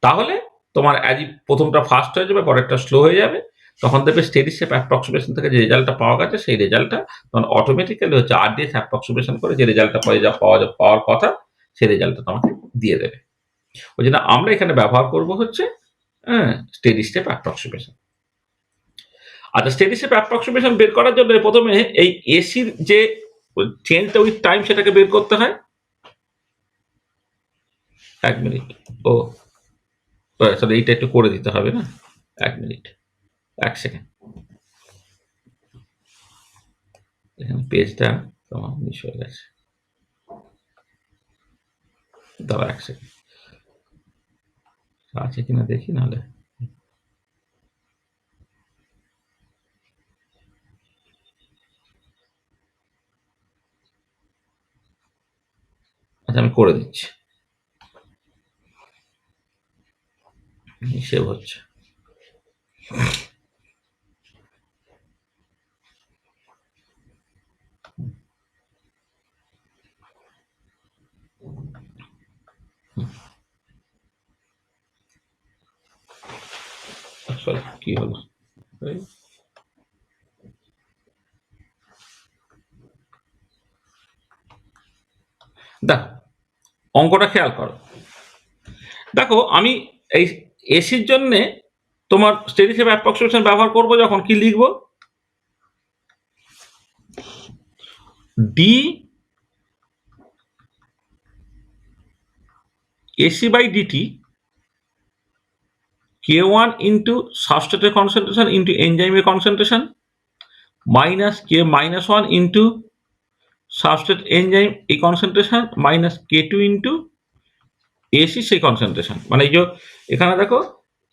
তাহলে তোমার অ্যাজ প্রথমটা ফাস্ট হয়ে যাবে, পরেরটা স্লো হয়ে যাবে। তখন দেখবে স্টেডি স্টেপ অ্যাপ্রক্সিমেশন থেকে যে রেজাল্টটা পাওয়া গেছে, সেই রেজাল্টটা তখন অটোমেটিক্যালি হচ্ছে আরডিএস অ্যাপ্রক্সিমেশন করে যে রেজাল্টটা পাওয়ার কথা, সেই রেজাল্টটা তোমাকে দিয়ে দেবে। ওই জন্য আমরা এখানে ব্যবহার করব হচ্ছে স্টেডি স্টেপ অ্যাপ্রক্সিমেশন। আচ্ছা, স্টেডি স্টেপ অ্যাপ্রক্সিমেশন বের করার জন্য প্রথমে এই এসির যে চেঞ্জটা উইথ টাইম, সেটাকে বের করতে হয়। 1 মিনিট। ও আসলে এইটা একটু করে দিতে হবে না? 1 মিনিট, 1 সেকেন্ড। এখানে পেজটা তোমার মিস হয়ে গেছে। দাঁড়া 1 সেকেন্ড, আছে কিনা দেখি নাহলে। আচ্ছা, আমি করে দিচ্ছি। সেভ হচ্ছে। আসলে কি হলো? এই, দেখো, অঙ্কটা খেয়াল করো। দেখো আমি এই এসির জন্যে তোমার স্টেডি স্টেট অ্যাপ্রক্সিমেশন ব্যবহার করবো যখন কি লিখবো, D ES by DT K1 into substrate concentration into enzyme concentration minus K minus 1 into substrate enzyme এই concentration minus K2 into AC সেই কনসেন্ট্রেশন। মানে এই যে এখানে দেখো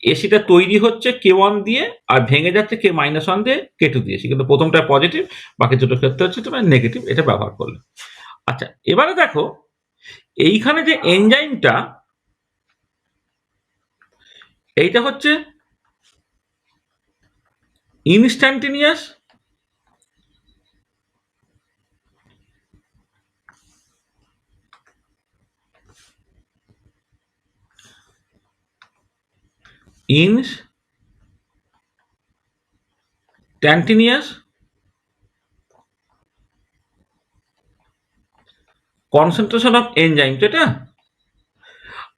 এসিটা তৈরি হচ্ছে K1 দিয়ে আর ভেঙে যাচ্ছে K মাইনাস 1 দিয়ে K2 দিয়ে, কিন্তু প্রথমটা পজিটিভ, বাকি দুটো ক্ষেত্রে হচ্ছে তোমার নেগেটিভ, এটা ব্যবহার করলে। আচ্ছা এবারে দেখো এইখানে যে এনজাইমটা, এইটা হচ্ছে instantaneous instantaneous concentration of enzyme, তো এটা।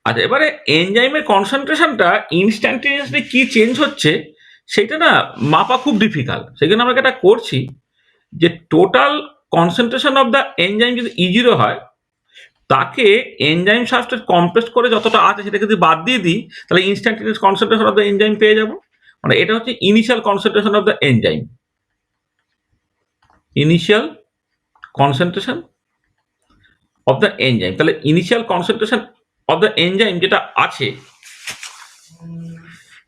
আচ্ছা এবারে এনজাইমের কনসেন্ট্রেশনটা ইনস্ট্যান্টেনিয়াসলি কি চেঞ্জ হচ্ছে সেটা না মাপা খুব ডিফিকাল্ট। সেই জন্য আমরা এটা করছি যে total concentration of the enzyme যদি E0 হয়, তাকে এনজাইম সাবস্ট্রেট কম্প্রেস করে যতটা আছে সেটা যদি বাদ দিয়ে দিই, তাহলে instantaneous concentration of the enzyme পেয়ে যাব। মানে এটা হচ্ছে initial concentration of the enzyme, initial concentration of the enzyme. তাহলে initial concentration of the enzyme যেটা আছে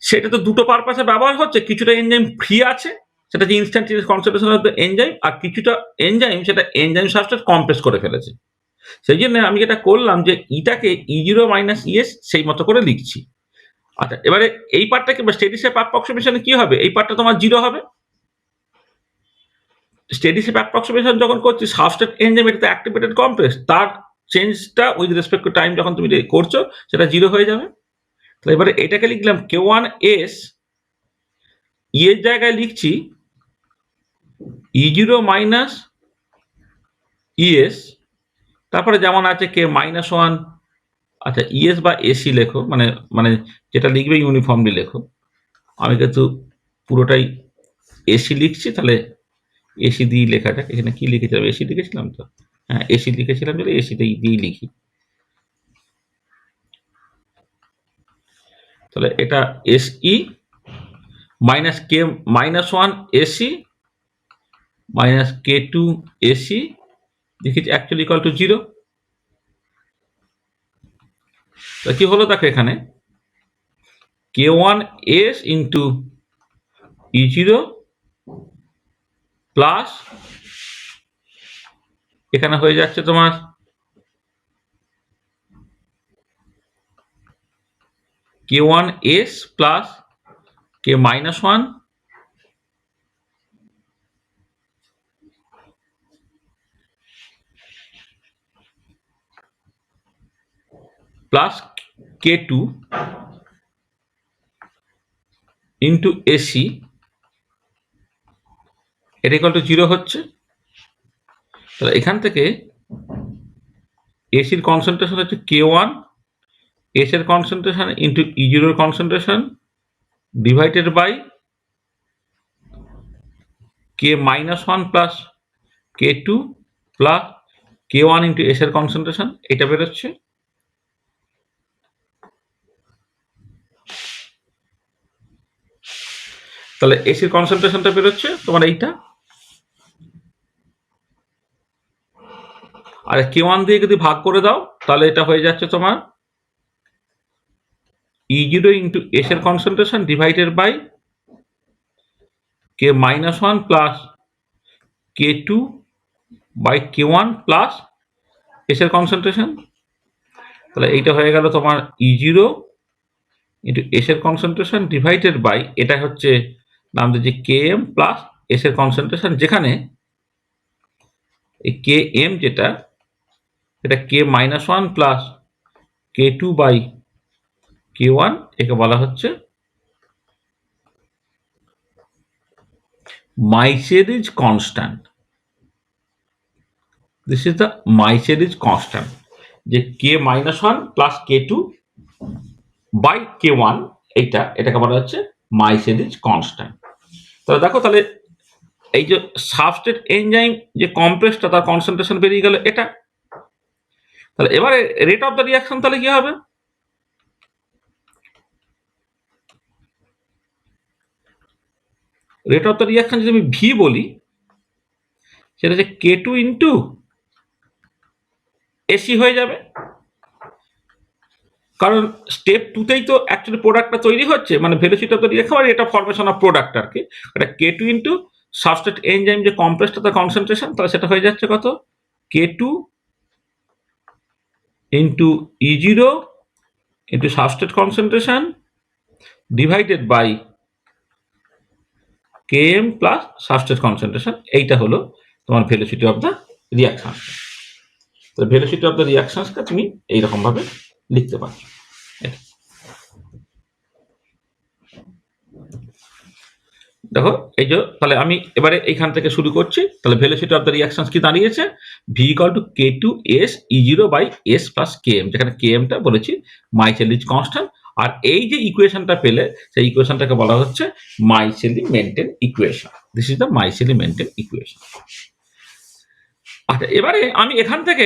সেটা তো দুটো পারপাসে ব্যবহার হচ্ছে, কিছুটা এনজাইম ফ্রি আছে সেটা যে instantaneous concentration of the enzyme, আর কিছুটা এনজাইম সেটা এনজাইম সাবস্ট্রেট কম্প্রেস করে ফেলেছে। সেই জন্য আমি যেটা করলাম যে ইটাকে E0 মাইনাস ইএস সেই মতো করে লিখছি। আচ্ছা এবারে এই পার্টটাকে স্টেডি স্টেট অ্যাপ্রক্সিমেশনে কি হবে, এই পার্টটা তোমার 0 হবে। স্টেডি স্টেট অ্যাপ্রক্সিমেশন যখন করছি সাবস্ট্রেট এনজাইম এটা অ্যাক্টিভেটেড কমপ্লেক্স, তার চেঞ্জটা উইথ রেসপেক্ট টু টাইম যখন তুমি করছো সেটা 0 হয়ে যাবে। তো এবারে এটাকে লিখলাম K1S, এর জায়গায় লিখছি E0 মাইনাস ইএস, তারপরে যেমন আছে K মাইনাস 1। আচ্ছা ইএস বা এসি লেখো, মানে মানে যেটা লিখবে ইউনিফর্মলি লেখো। আমি কিন্তু পুরোটাই এসি লিখছি, তাহলে এসি দিয়ে লেখাটা এখানে কি লিখেছিলাম, এসি লিখেছিলাম তো, হ্যাঁ এসি লিখেছিলাম, যদি এসিটাই দিয়েই লিখি। তাহলে এটা SE minus K minus 1 AC minus K2 AC লিখেছি অ্যাকচুয়ালি ইকুয়াল টু 0। তা কি হলো দেখো এখানে K1S ইন্টু E0 প্লাস এখানে হয়ে যাচ্ছে তোমার K1S plus K minus 1 plus K2 into AC, এটা ইকুয়াল টু 0 হচ্ছে। তাহলে এখান থেকে এসির কনসেন্ট্রেশন হচ্ছে K1, এস এর কনসেন্ট্রেশন ইন্টু E0 এর concentration divided by K minus 1 plus K2 plus K1 into S এর কনসেন্ট্রেশন, এটা বেরোচ্ছে। তাহলে এসির কনসেন্ট্রেশনটা বেরোচ্ছে তোমার এইটা, আর K1 দিয়ে যদি ভাগ করে দাও তাহলে এটা হয়ে যাচ্ছে তোমার E0 ইন্টু এস এর concentration divided by K minus 1 plus K2 by K1 plus S এর কনসেন্ট্রেশন। তাহলে এইটা হয়ে গেল তোমার E0 ইন্টু এস এর কনসেন্ট্রেশন ডিভাইডেড বাই, এটা হচ্ছে নাম দিয়েছে Km প্লাস এস এর কনসেন্ট্রেশন, যেখানে এই Km যেটা এটা K minus 1 plus K2 by K1, একে বলা হচ্ছে Michaelis constant. This is the Michaelis constant. যে K-1 plus K2 by K1, এটাকে বলা হচ্ছে মাইকেলিস কনস্ট্যান্ট। তাহলে দেখো, তাহলে এই যে সাবস্ট্রেট এনজাইম যে কমপ্লেক্সটা তার কনসেন্ট্রেশন বেরিয়ে গেল এটা। তাহলে এবারে রেট অফ দ্য রিয়াকশন তাহলে কি হবে? রেট অফ দ্য রিয়াকশন যদি আমি ভি বলি, সেটা হচ্ছে K2 ইন্টু এসি হয়ে যাবে, কারণ স্টেপ 2তেই তো অ্যাকচুয়ালি প্রোডাক্টটা তৈরি হচ্ছে, মানে ভেলোসিটি অফ দ্য রিয়াকশন আর এটা ফরমেশন অফ প্রোডাক্ট আর কি। এটা K2 ইন্টু সাবস্ট্রেট এনজাইম যে কমপ্লেক্সটা তার কনসেন্ট্রেশন, তাহলে সেটা হয়ে যাচ্ছে কত? K2 into E0 into substrate concentration divided by Km plus substrate concentration. এইটা হলো তোমার ভেলোসিটি অফ দ্য রিয়াকশন। তো ভেলোসিটি অফ দ্য রিয়াকশনসকে তুমি এইরকম ভাবে লিখতে পারছো। দেখো, এই যে তাহলে আমি এবারে এইখান থেকে শুরু করছি। তাহলে ভেলোসিটি অফ দ্য রিয়াকশনস কি দাঁড়িয়েছে? V equal to K2S E0 by S plus Km, যেখানে Kmটা বলেছি মাইকেলিস কনস্ট্যান্ট। আর এই যে ইকুয়েশনটা পেলে, সেই ইকুয়েশনটাকে বলা হচ্ছে Michaelis Menten equation. This is the Michaelis Menten equation. আচ্ছা, এবারে আমি এখান থেকে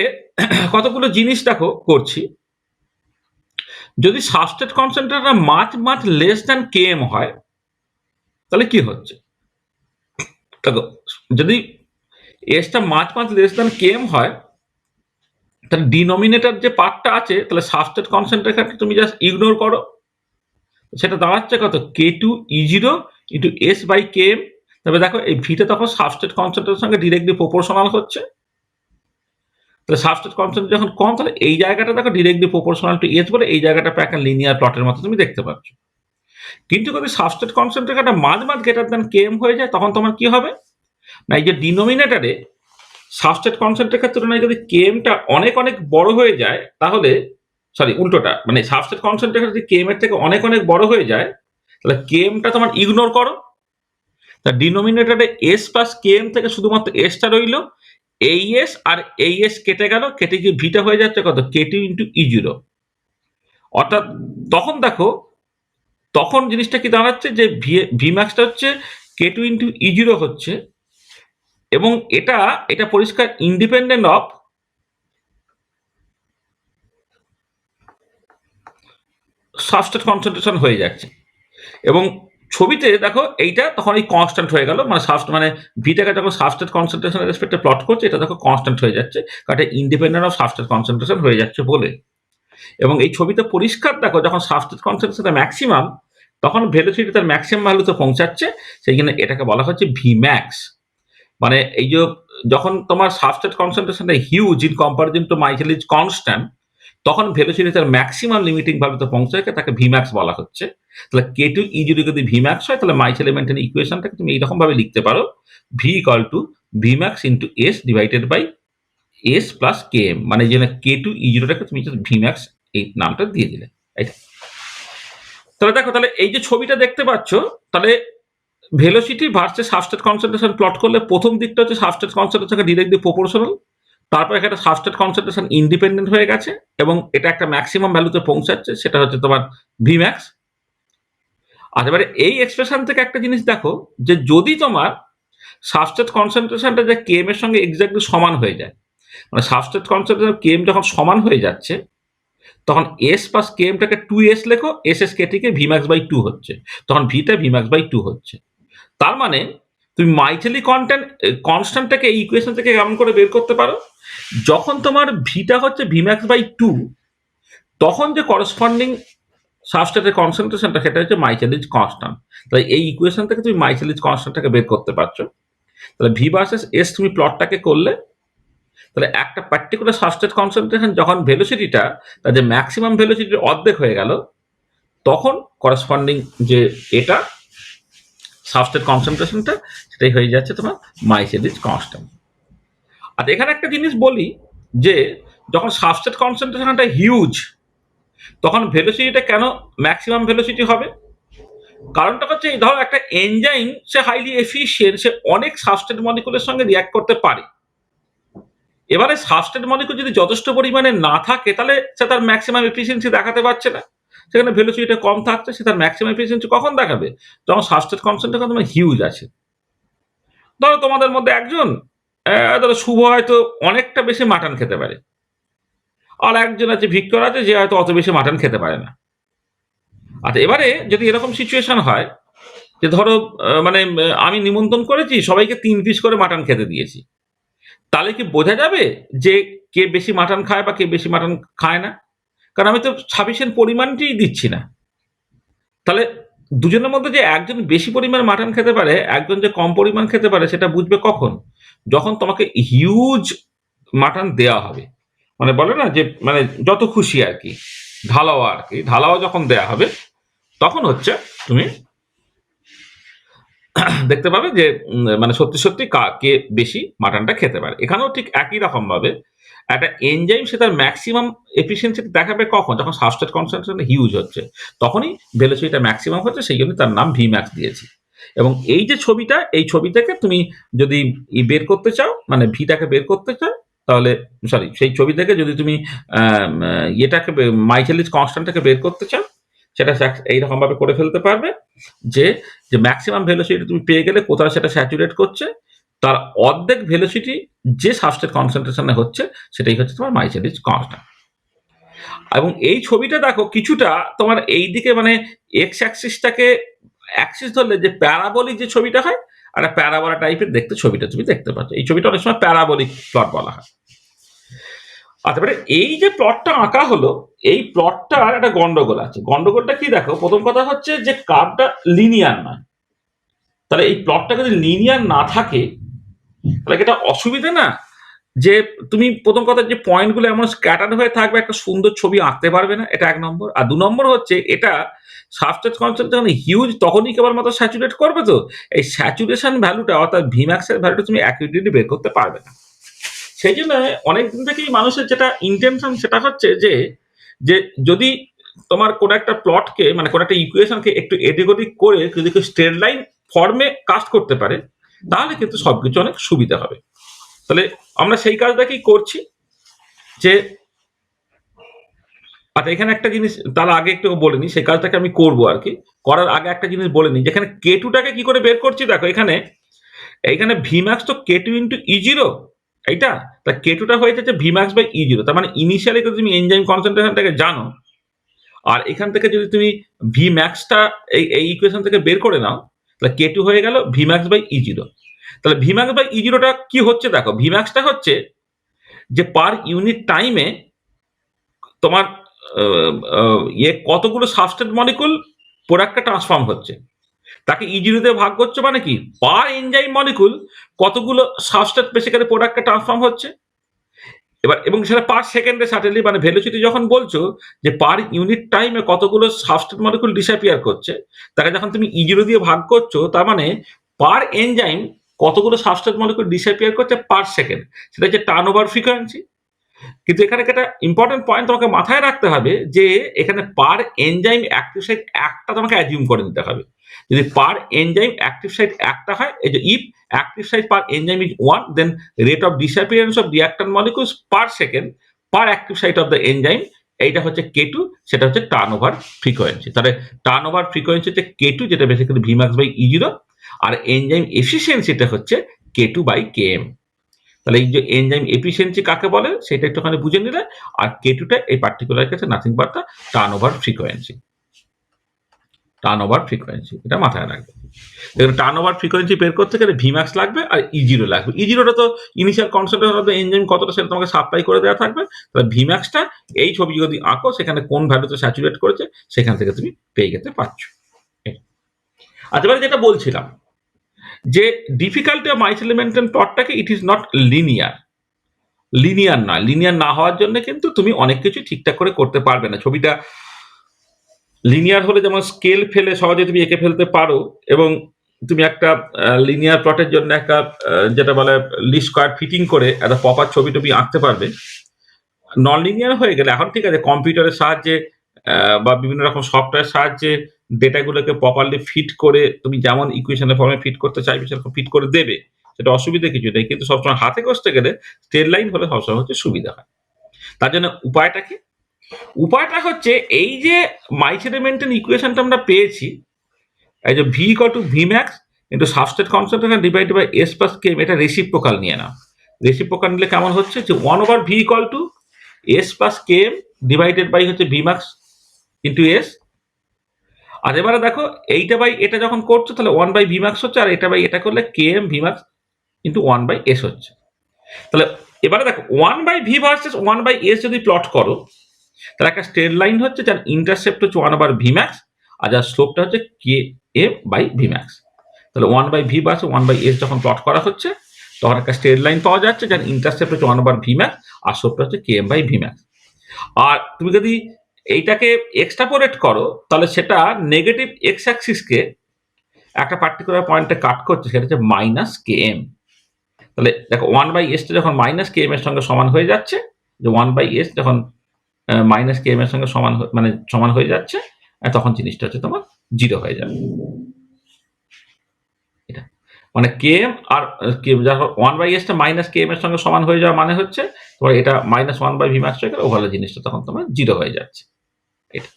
কতগুলো জিনিস দেখো করছি। যদি সাবস্ট্রেট কনসেন্ট্রেশনটা much much less than Km হয়, তাহলে কি হচ্ছে? দেখো, যদি এসটা much much less than Km হয়, তাহলে ডিনোমিনেটর যে পার্টটা আছে, তাহলে সাবস্ট্রেট কনসেন্ট্রেশনকে তুমি জাস্ট ইগনোর করো, সেটা দাঁড়াচ্ছে কত? K2 E0 into S by Km। তবে দেখো, এই ভিটা তখন সাবস্ট্রেট কনসেন্ট্রেশনের সঙ্গে ডিরেক্টলি প্রপোর্শনাল হচ্ছে। তাহলে সাবস্ট্রেট কনসেন্ট্রেশন যখন কম, তাহলে এই জায়গাটা দেখো ডিরেক্টলি প্রপোর্শনাল টু এস বলে এই জায়গাটা প্রায় একটা লিনিয়ার প্লটের মতো তুমি দেখতে পাচ্ছ। কিন্তু যদি সাবস্ট্রেট কনসেন্ট্রেশনটা মাঝ মাঝ গ্রেটার দ্যান Km হয়ে যায়, তখন তোমার কি হবে না, এই যে ডিনোমিনেটরে সাবস্ট্রেট কনসেন্ট্রেশনের তুলনায় যদি Kmটা অনেক অনেক বড় হয়ে যায়, তাহলে সরি উল্টোটা, মানে সাবস্ট্রেট কনসেন্ট্রেশন যদি Km এর থেকে অনেক অনেক বড় হয়ে যায়, তাহলে Kmটা তোমার ইগনোর করো। তা ডিনোমিনেটরে S প্লাস Km থেকে শুধুমাত্র এসটা রইল, এই এস আর এই এস কেটে গেল, কেটে গিয়ে ভিটা হয়ে যাচ্ছে কত? K2 into E0। অর্থাৎ তখন দেখো, তখন জিনিসটা কি দাঁড়াচ্ছে যে ভি ম্যাক্সটা হচ্ছে K2 ইন্টু E0 হচ্ছে, এবং এটা এটা পরিষ্কার ইন্ডিপেন্ডেন্ট অফ সাবস্ট্রেট কনসেন্ট্রেশন হয়ে যাচ্ছে। এবং ছবিতে দেখো, এইটা তখন এই কনস্ট্যান্ট হয়ে গেল, মানে মানে ভিটাকে যখন সাবস্ট্রেট কনসেন্ট্রেশনের রেসপেক্টে প্লট করছে, এটা দেখো কনস্ট্যান্ট হয়ে যাচ্ছে, কারণ এটা ইন্ডিপেন্ডেন্ট অফ সাবস্ট্রেট কনসেন্ট্রেশন হয়ে যাচ্ছে বলে। এবং এই ছবিতে পরিষ্কার দেখো, যখন সাবস্ট্রেট কনসেন্ট্রেশন ম্যাক্সিমাম, তখন ভেলোসিটি তার ম্যাক্সিমাম ভ্যালুতে পৌঁছাচ্ছে। সেই জন্য এটাকে বলা হচ্ছে ভি ম্যাক্স। মানে এই যে যখন তোমার সাবস্ট্রেট কনসেন্ট্রেশনটা huge in comparison to Michaelis constant, তখন ভেলোসিটি তার ম্যাক্সিমাম লিমিটিং ভ্যালুতে পৌঁছায়, তাকে ভিম্যাক্স বলা হচ্ছে। তাহলে K2 E0 যদি ভিম্যাক্স হয়, তাহলে মাইকেল মেন্টেন ইকুয়েশনটাকে তুমি এইরকম ভাবে লিখতে পারো, V equal to V max into S divided by S plus Km। মানে যে K2 E0টাকে তুমি ভিম্যাক্স এই নামটা দিয়ে দিলে। এটা তাহলে দেখো, তাহলে এই যে ছবিটা দেখতে পাচ্ছ, তাহলে velocity versus substrate concentration plot করলে প্রথম দিকটা হচ্ছে সাবস্ট্রেট কনসেন্ট্রেশনকে ডিরেক্টলি প্রপোর্শনাল, তারপর এখানে সাবস্ট্রেট কনসেন্ট্রেশন ইন্ডিপেন্ডেন্ট হয়ে গেছে, এবং এটা একটা ম্যাক্সিমাম ভ্যালুতে পৌঁছাচ্ছে, সেটা হচ্ছে তোমার ভিম্যাক্স। আর এবারে এই এক্সপ্রেশন থেকে একটা জিনিস দেখো, যে যদি তোমার সাবস্ট্রেট কনসেন্ট্রেশনটা যে Km এর সঙ্গে এক্স্যাক্টলি সমান হয়ে যায়, মানে সাবস্ট্রেট কনসেন্ট্রেশন Km যখন সমান হয়ে যাচ্ছে, তখন এস প্লাস Kmটাকে 2s লেখো, এস এস কেটিকে ভিম্যাক্স বাই 2 হচ্ছে, তখন ভিটা ভিম্যাক্স বাই 2 হচ্ছে। তার মানে তুমি মাইকেলি কনস্ট্যান্টটাকে এই ইকুয়েশন থেকে কেমন করে বের করতে পারো? যখন তোমার ভিটা হচ্ছে ভিম্যাক্স বাই 2, তখন যে করসপন্ডিং সাবস্ট্রেটের কনসেন্ট্রেশনটা, সেটা হচ্ছে মাইকেলিস কনস্ট্যান্ট। তাই এই ইকুয়েশন থেকে তুমি মাইকেলিস কনস্ট্যান্টটাকে বের করতে পারছো। তাহলে ভি ভার্সেস এস তুমি প্লটটাকে করলে, তাহলে একটা পার্টিকুলার সাবস্ট্রেট কনসেন্ট্রেশন যখন ভেলোসিটিটা তার যে ম্যাক্সিমাম ভেলোসিটির অর্ধেক হয়ে গেল, তখন করসপন্ডিং যে এটা সাবস্ট্রেট কনসেন্ট্রেশনটা, সেটাই হয়ে যাচ্ছে তোমার মাইকেলিস কনস্ট্যান্ট। আর এখানে একটা জিনিস বলি, যে যখন সাবস্ট্রেট কনসেন্ট্রেশনটা হিউজ, তখন ভেলোসিটিটা কেন ম্যাক্সিমাম ভেলোসিটি হবে? কারণটা হচ্ছে, এই ধরো একটা এনজাইম, সে হাইলি এফিশিয়েন্ট, সে অনেক সাবস্ট্রেট মলিকুলের সঙ্গে রিয়াক্ট করতে পারে। এবারে সাবস্ট্রেট মলিকুল যদি যথেষ্ট পরিমাণে না থাকে তাহলে সে তার ম্যাক্সিমাম এফিসিয়েন্সি দেখাতে পারছে না। সেখানে ভেলোসিটিটা কম থাকছে, সে তার ম্যাক্সিমাম এফিসিয়েন্সি কখন দেখাবে? যখন সাবস্ট্রেট কনসেন্ট্রেশন তোমার হিউজ আছে। ধরো তোমাদের মধ্যে একজন ধরো শুভ হয়তো অনেকটা বেশি মাটন খেতে পারে। আর একজন আছে ভিক্টর আছে যে হয়তো অত বেশি মাটন খেতে পারে না। আচ্ছা এবারে যদি এরকম সিচুয়েশন হয় যে ধরো মানে আমি নিমন্ত্রণ করেছি সবাইকে ৩ পিস করে মাটন খেতে দিয়েছি। তাহলে কি বোঝা যাবে যে কে বেশি মাটন খায় বা কে বেশি মাটন খায় না? কারণ আমি তো সাফিসিয়েন্ট পরিমাণটিই দিচ্ছি না। তাহলে দুজনের মধ্যে যে একজন বেশি পরিমাণ মাটন খেতে পারে, একজন যে কম পরিমাণ খেতে পারে সেটা বুঝবে কখন? যখন তোমাকে হিউজ মাটন দেয়া হবে। মানে বলে না যে মানে যত খুশি আরকি। ঢালাওয়া আরকি। ঢালাওয়া যখন দেয়া হবে তখন হচ্ছে তুমি দেখতে পাবে যে মানে সত্যি, সত্যি কে বেশি মাটনটা খেতে পারে। এখানেও ঠিক একই রকমভাবে একটা এনজাইম সে তার ম্যাক্সিমাম এফিসিয়েন্সি দেখাবে কখন? যখন সাবস্ট্রেট কনসেন্ট্রেশন হিউজ হচ্ছে। তখনই ভেলোসিটিটা ম্যাক্সিমাম হচ্ছে সেইজন্য তার নাম Vmax দিয়েছি। এবং এই যে ছবিটা, এই ছবি থেকে তুমি যদি বের করতে চাও মানে ভিটাকে বের করতে চাও তাহলে সরি সেই ছবি থেকে যদি তুমি ইয়েটাকে মাইকেলিস কনস্ট্যান্টটাকে বের করতে চাও সেটা এইরকমভাবে করে ফেলতে পারবে যে ম্যাক্সিমাম ভেলোসিটি তুমি পেয়ে গেলে কোথায় সেটা স্যাচুরেট করছে তার অর্ধেক ভেলোসিটি যে সাবস্ট্রেট কনসেন্ট্রেশনে হচ্ছে সেটাই হচ্ছে তোমার মাইকেলিস কনস্ট্যান্ট। এবং এই ছবিটা দেখো কিছুটা তোমার এইদিকে মানে এক্স অ্যাক্সিসটাকে অ্যাক্সিস ধরলে যে প্যারাবোলিক যে ছবিটা হয় একটা প্যারাবোলা টাইপের দেখতে ছবিটা তুমি দেখতে পাচ্ছ। এই ছবিটা অনেক সময় প্যারাবোলিক প্লট বলা হয়। আচ্ছা এবারে এই যে প্লটটা আঁকা হলো এই প্লটটার একটা গন্ডগোল আছে। গন্ডগোলটা কি দেখো? প্রথম কথা হচ্ছে যে কার্ভটা লিনিয়ার নয়। তাহলে এই প্লটটা যদি লিনিয়ার না থাকে তাহলে কি এটা অসুবিধা না? যে তুমি প্রথম কথা যে পয়েন্টগুলো এমন স্ক্যাটার্ড হয়ে থাকবে একটা সুন্দর ছবি আঁকতে পারবে না, এটা ১ নম্বর। আর ২ নম্বর হচ্ছে এটা সাবস্ট্রেট কনসেন্ট্রেশন যখন হিউজ তখনই কেবলমাত্র স্যাচুরেট করবে তো। এই স্যাচুরেশন ভ্যালুটা অর্থাৎ Vmax এর ভ্যালুটা তুমি অ্যাকুরেটলি বের করতে পারবে না। সেই জন্য অনেকদিন থেকেই মানুষের যেটা ইনটেনশন সেটা হচ্ছে যে, যে যদি তোমার কোনো একটা প্লটকে মানে কোনো একটা ইকুয়েশনকে একটু এদিক ওদিক করে যদি কেউ স্ট্রেট লাইন ফর্মে কাস্ট করতে পারে তাহলে কিন্তু সবকিছু অনেক সুবিধা হবে। তাহলে আমরা সেই কাজটাকেই করছি যে আচ্ছা এখানে একটা জিনিস তার আগে একটু বলে নিই সেই কাজটাকে আমি করবো আর কি। করার আগে একটা জিনিস বলে নিই যেখানে K2টাকে কি করে বের করছি দেখো এইখানে Vmax তো K2 ইন্টু E0 এইটা তা K2টা হয়ে যাচ্ছে Vmax বাই E0 তার মানে ইনিশিয়ালি যদি তুমি এনজাইম কনসেন্ট্রেশনটাকে জানো আর এখান থেকে যদি তুমি Vmaxটা এই ইকুয়েশন থেকে বের করে নাও তাহলে K2 হয়ে গেল Vmax বাই E0 তাহলে Vmax বাই E0টা কি হচ্ছে দেখো Vmaxটা হচ্ছে যে পার ইউনিট টাইমে তোমার কতগুলো সাবস্ট্রেট মলিকুল প্রোডাক্টে ট্রান্সফর্ম হচ্ছে তাকে E0 দিয়ে ভাগ করছো মানে কি পার এনজাইম মলিকুল কতগুলো সাবস্ট্রেট বেসিক্যালি প্রোডাক্টে ট্রান্সফর্ম হচ্ছে এবার এবং সেটা পার সেকেন্ডে সার্টেনলি মানে ভেলোসিটি যখন বলছো যে পার ইউনিট টাইমে কতগুলো সাবস্ট্রেট মলিকুল ডিসঅ্যাপিয়ার করছে তাকে যখন তুমি E0 দিয়ে ভাগ করছো তার মানে পার এনজাইম কতগুলো সাবস্ট্রেট মলিকুল ডিসঅ্যাপিয়ার করছে পার সেকেন্ড সেটা হচ্ছে টার্নওভার ফ্রিকোয়েন্সি। কিন্তু এখানে একটা ইম্পর্টেন্ট পয়েন্ট তোমাকে মাথায় রাখতে হবে যে এখানে পার এনজাইম অ্যাক্টিভ সাইট একটা তোমাকে অ্যাজিউম করে নিতে হবে। যদি পার এনজাইম অ্যাক্টিভ সাইট একটা হয় এই যে if active site per enzyme is 1 then rate of disappearance of reactant molecules per second per active site of the enzyme এইটা হচ্ছে K2 সেটা হচ্ছে টার্নওভার ফ্রিকোয়েন্সি। তাহলে টার্নওভার ফ্রিকোয়েন্সি হচ্ছে K2 যেটা বেসিক্যালি Vmax বাই E0 আর enzyme এফিসিয়েন্সিটা হচ্ছে K2 বাই Km। তাহলে এই যে এনজাইম এফিসিয়েন্সি কাকে বলে সেটা একটুখানি বুঝে নিলে আর K2টা এই পার্টিকুলার ক্ষেত্রে nothing but the turnover frequency. Turnover frequency এটা মাথায় রাখবে। দেখুন টার্নওভার ফ্রিকোয়েন্সি বের করতে গেলে Vmax লাগবে আর E0 লাগবে। E0টা তো initial concentration of the enzyme কতটা সেটা তোমাকে সাপ্লাই করে দেওয়া থাকবে। তাহলে Vmaxটা এই ছবি যদি আঁকো সেখানে কোন ভ্যালুতে স্যাচুরেট করেছে সেখান থেকে তুমি পেয়ে যেতে পারছো। আচ্ছা এবারে যেটা বলছিলাম যে ডিফিকাল্টি অফ মাইকেল মেন্টন প্লটটাকে it is not linear. Linear না লিনিয়ার না হওয়ার জন্য কিন্তু তুমি অনেক কিছু ঠিকঠাক করে করতে পারবে না। ছবিটা লিনিয়ার হলে যেমন স্কেল ফেলে সহজে তুমি এঁকে ফেলতে পারো এবং তুমি একটা লিনিয়ার প্লটের জন্য একটা যেটা বলে লিস্ট স্কোয়ার ফিটিং করে একটা প্রপার ছবি টবি আঁকতে পারবে। নন লিনিয়ার হয়ে গেলে এখন ঠিক আছে কম্পিউটারের সাহায্যে বা বিভিন্ন রকম সফটওয়্যার সাহায্যে ডেটাগুলোকে প্রপারলি ফিট করে তুমি যেমন ইকুয়েশনের ফর্মে ফিট করতে চাইবে সেরকম ফিট করে দেবে। সেটা অসুবিধা কিছু নেই, কিন্তু সবসময় হাতে কষতে গেলে স্ট্রেট লাইন হলে সবসময় হচ্ছে সুবিধা হয়। তার জন্য উপায়টা কি? উপায়টা হচ্ছে এই যে মাইচেলিমেন্টের ইকুয়েশনটা আমরা পেয়েছি, এই যে V equal to V max into substrate concentration divided by S plus K, এটা রেসিপ্রোকাল নিয়ে নাও। রেসিপ্রোকাল নিলে কেমন হচ্ছে যে 1/v equal to S plus K divided by হচ্ছে ভি ম্যাক্স ইন্টু এস। আর এবারে দেখো এইটা বাই এটা যখন করছো তাহলে 1/v ম্যাক্স হচ্ছে, আর এটা বাই এটা করলে K M V max into 1/s হচ্ছে। তাহলে এবারে দেখো 1/v ভার্সেস 1/s যদি প্লট করো, তাহলে একটা স্ট্রেট লাইন হচ্ছে যার ইন্টারসেপ্ট হচ্ছে 1/v ম্যাক্স, আর যার স্লোপটা হচ্ছে K M by V max. তাহলে 1/v ভার্সেস 1/s যখন প্লট করা হচ্ছে তখন একটা স্ট্রেট লাইন পাওয়া যাচ্ছে যার ইন্টারসেপ্ট হচ্ছে 1/v ম্যাক্স আর স্লোপটা হচ্ছে K M by V max. আর তুমি যদি এইটাকে এক্সট্রাপোলেট করো তাহলে সেটা নেগেটিভ এক্স অ্যাক্সিসকে একটা পার্টিকুলার পয়েন্টে কাট করছে, সেটা হচ্ছে মাইনাস কে এম। তাহলে দেখো 1/sটা যখন মাইনাস কে এম এর সঙ্গে সমান হয়ে যাচ্ছে, যে 1/s যখন মাইনাস কে এম এর সঙ্গে সমান মানে সমান হয়ে যাচ্ছে, তখন জিনিসটা হচ্ছে তোমার 0 হয়ে যাবে। এটা মানে কে এম আর যখন 1/sটা মাইনাস কে এম এর সঙ্গে সমান হয়ে যাওয়া মানে হচ্ছে তোমার এটা মাইনাস 1/v ম্যাক্স হয়ে গেলে ওভারঅল জিনিসটা তখন তোমার 0 হয়ে যাচ্ছে। এটা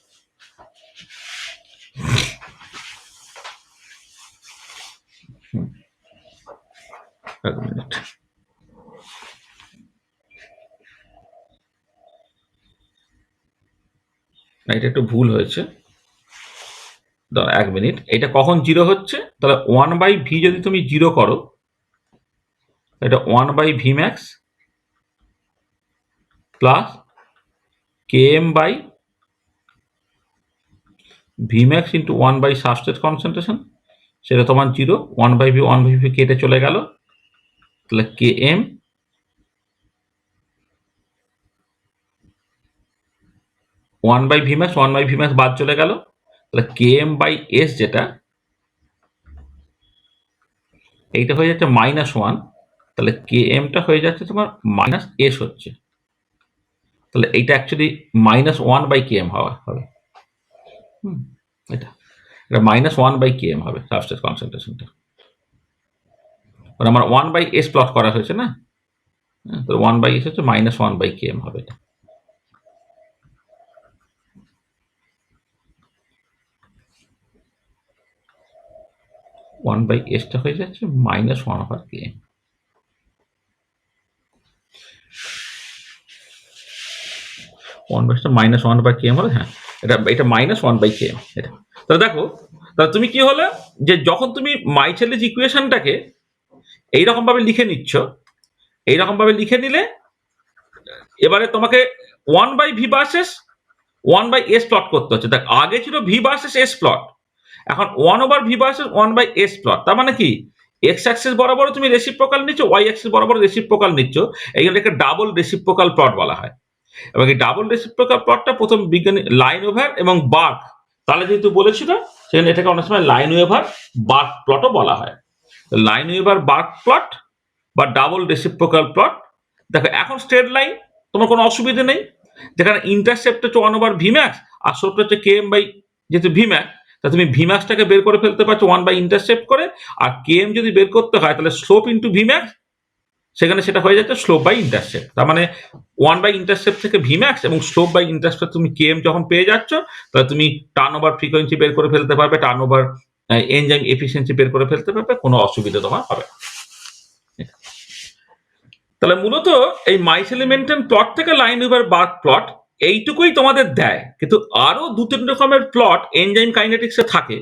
এক মিনিট, না এটা একটু ভুল হয়েছে, এক মিনিট। এটা কখন 0 হচ্ছে? তাহলে 1/v যদি তুমি 0 করো, এটা 1/v max plus K M by V max into 1/, substrate concentration, সেটা তোমার 0। 1/v কেটে চলে গেল, তাহলে K M 1/v max 1/v max বাদ চলে গেল, তাহলে কে এম বাই এস যেটা এইটা হয়ে যাচ্ছে -1, তাহলে কে এমটা হয়ে যাচ্ছে তোমার মাইনাস এস হচ্ছে। তাহলে এইটা অ্যাকচুয়ালি -1/km হবে। এটা এটা -1/km হবে সাবস্ট্রেট কনসেন্ট্রেশনটা, মানে আমার 1/s প্লট করা হয়েছে না, তো 1/s হচ্ছে -1/km হবে। এটা 1/sটা হয়ে যাচ্ছে -1/km। -1/km হলে হ্যাঁ, এটা -1/km। এটা তাহলে দেখো, তাহলে তুমি কি হলে যে যখন তুমি মাইচেলিস ইকুয়েশনটাকে এইরকম ভাবে লিখে নিচ্ছ, এইরকম ভাবে লিখে নিলে এবারে তোমাকে 1/v ভার্সেস 1/s প্লট করতে হচ্ছে। দেখ আগে ছিল v ভার্সেস s প্লট, এখন 1/v ভার্সেস 1/s প্লট। তার মানে কি এক্স অ্যাক্সিস বরাবর তুমি রেসিপ্রোকাল নিচ্ছ, ওয়াই অ্যাক্সিস বরাবর রেসিপ্রোকাল নিচ্ছ, এইগুলোকে ডাবল রেসিপ্রোকাল প্লট বলা হয়। এবং এই ডাবল রেসিপ্রোকাল প্লটটা প্রথম বিজ্ঞানী লাইনওভার এবং বার্ক তাহলে যেহেতু বলেছিল, সেখানে এটাকে অনেক সময় লাইনওভার বার্ক প্লটও বলা হয়। লাইনওভার বার্ক প্লট বা ডাবল রেসিপ্রোকাল প্লট। দেখো এখন স্ট্রেট লাইন, তোমার কোনো অসুবিধা নেই, যেখানে ইন্টারসেপ্ট হচ্ছে 1/v ম্যাক্স আর স্লোপটা হচ্ছে কে এম বাই যেহেতু ভি ম্যাক্স, তা তুমি ভি ম্যাক্সটাকে বের করে ফেলতে পারছো 1/, ইন্টারসেপ্ট করে, আর কে এম যদি বের করতে হয় তাহলে স্লোপ ইন্টু ভি ম্যাক্স, সেখানে সেটা হয়ে যাচ্ছে স্লোপ বাই ইন্টারসেপ্ট। তার মানে 1/, ইন্টারসেপ্ট থেকে ভি ম্যাক্স এবং স্লোপ বাই ইন্টারসেপ্ট তুমি কে এম যখন পেয়ে যাচ্ছ, তাহলে তুমি টার্ন ওভার ফ্রিকোয়েন্সি বের করে ফেলতে পারবে, টার্ন ওভার এনজাইম এফিসিয়েন্সি বের করে ফেলতে পারবে, কোনো অসুবিধা তোমার হবে না। তাহলে মূলত এই মাইচেলিমেন্টেন প্লট থেকে লাইনওভার বার্ক প্লট এইটুকুই তোমাদের দেয়, কিন্তু আরো 2-3 রকমের প্লট এনজাইম কাইনেটিক্সে থাকে।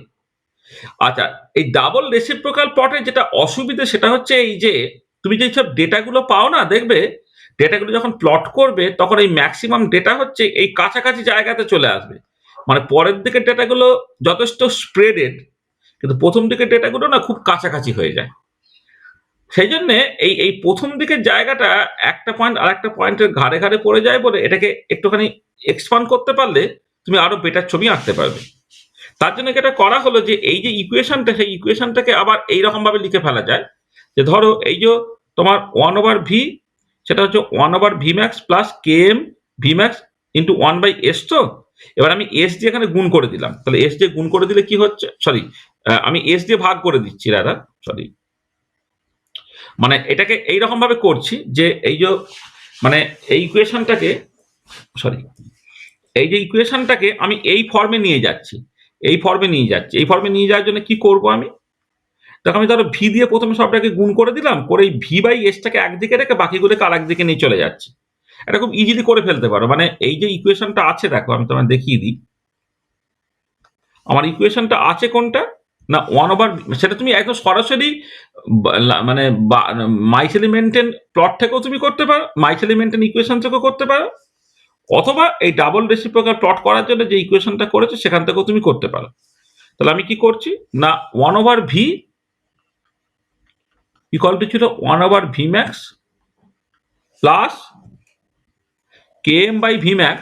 আচ্ছা, এই ডাবল রেসিপ্রোকাল প্লটের যেটা অসুবিধা সেটা হচ্ছে এই যে তুমি যে সব ডেটাগুলো পাও না, দেখবে ডেটাগুলো যখন প্লট করবে তখন এই ম্যাক্সিমাম ডেটা হচ্ছে এই কাছাকাছি জায়গাতে চলে আসবে, মানে পরের দিকের ডেটাগুলো যথেষ্ট স্প্রেডেড, কিন্তু প্রথম দিকের ডেটাগুলো না খুব কাছাকাছি হয়ে যায়। সেই জন্য এই এই প্রথম দিকের জায়গাটা একটা পয়েন্ট আর একটা পয়েন্টের ঘাড়ে ঘাড়ে পড়ে যায় বলে এটাকে একটুখানি এক্সপান্ড করতে পারলে তুমি আরো বেটার ছবি আঁকতে পারবে। তার জন্য এটা করা হলো যে এই যে ইকুয়েশনটা, সেই ইকুয়েশনটাকে আবার এইরকম ভাবে লিখে ফেলা যায় যে ধরো এই যে তোমার 1/v, সেটা হচ্ছে 1/v max plus K M V max into 1/s। তো এবার আমি এস দিয়ে এখানে গুণ করে দিলাম, তাহলে এস দিয়ে গুণ করে দিলে কি হচ্ছে, সরি আমি এস দিয়ে ভাগ করে দিচ্ছি দাদা, সরি মানে এটাকে এইরকম ভাবে করছি যে এই যে মানে এই ইকুয়েশনটাকে সরি এই যে ইকুয়েশনটাকে আমি এই ফর্মে নিয়ে যাচ্ছি, এই ফর্মে নিয়ে যাচ্ছি। এই ফর্মে নিয়ে যাওয়ার জন্য কি করব আমি? দেখো আমি ধরো ভি দিয়ে প্রথমে সবটাকে গুণ করে দিলাম, করে এই ভি বাই এসটাকে একদিকে রেখে বাকিগুলোকে আর একদিকে নিয়ে চলে যাচ্ছি। এটা খুব ইজিলি করে ফেলতে পারো। মানে এই যে ইকুয়েশনটা আছে, দেখো আমি তোমায় দেখিয়ে দিই। আমার ইকুয়েশনটা আছে কোনটা না 1/, সেটা তুমি একদম সরাসরি মানে মাইকেলি মেন্টেন প্লট থেকেও তুমি করতে পারো, মাইকেলি মেন্টেন ইকুয়েশন থেকেও করতে পারো, অথবা এই ডাবল রেসিপ্রোকাল প্লট করার জন্য যে ইকুয়েশনটা করেছো সেখান থেকেও তুমি করতে পারো। তাহলে আমি কি করছি না 1/v ইকুয়াল টু ছিল 1/v max plus km by v max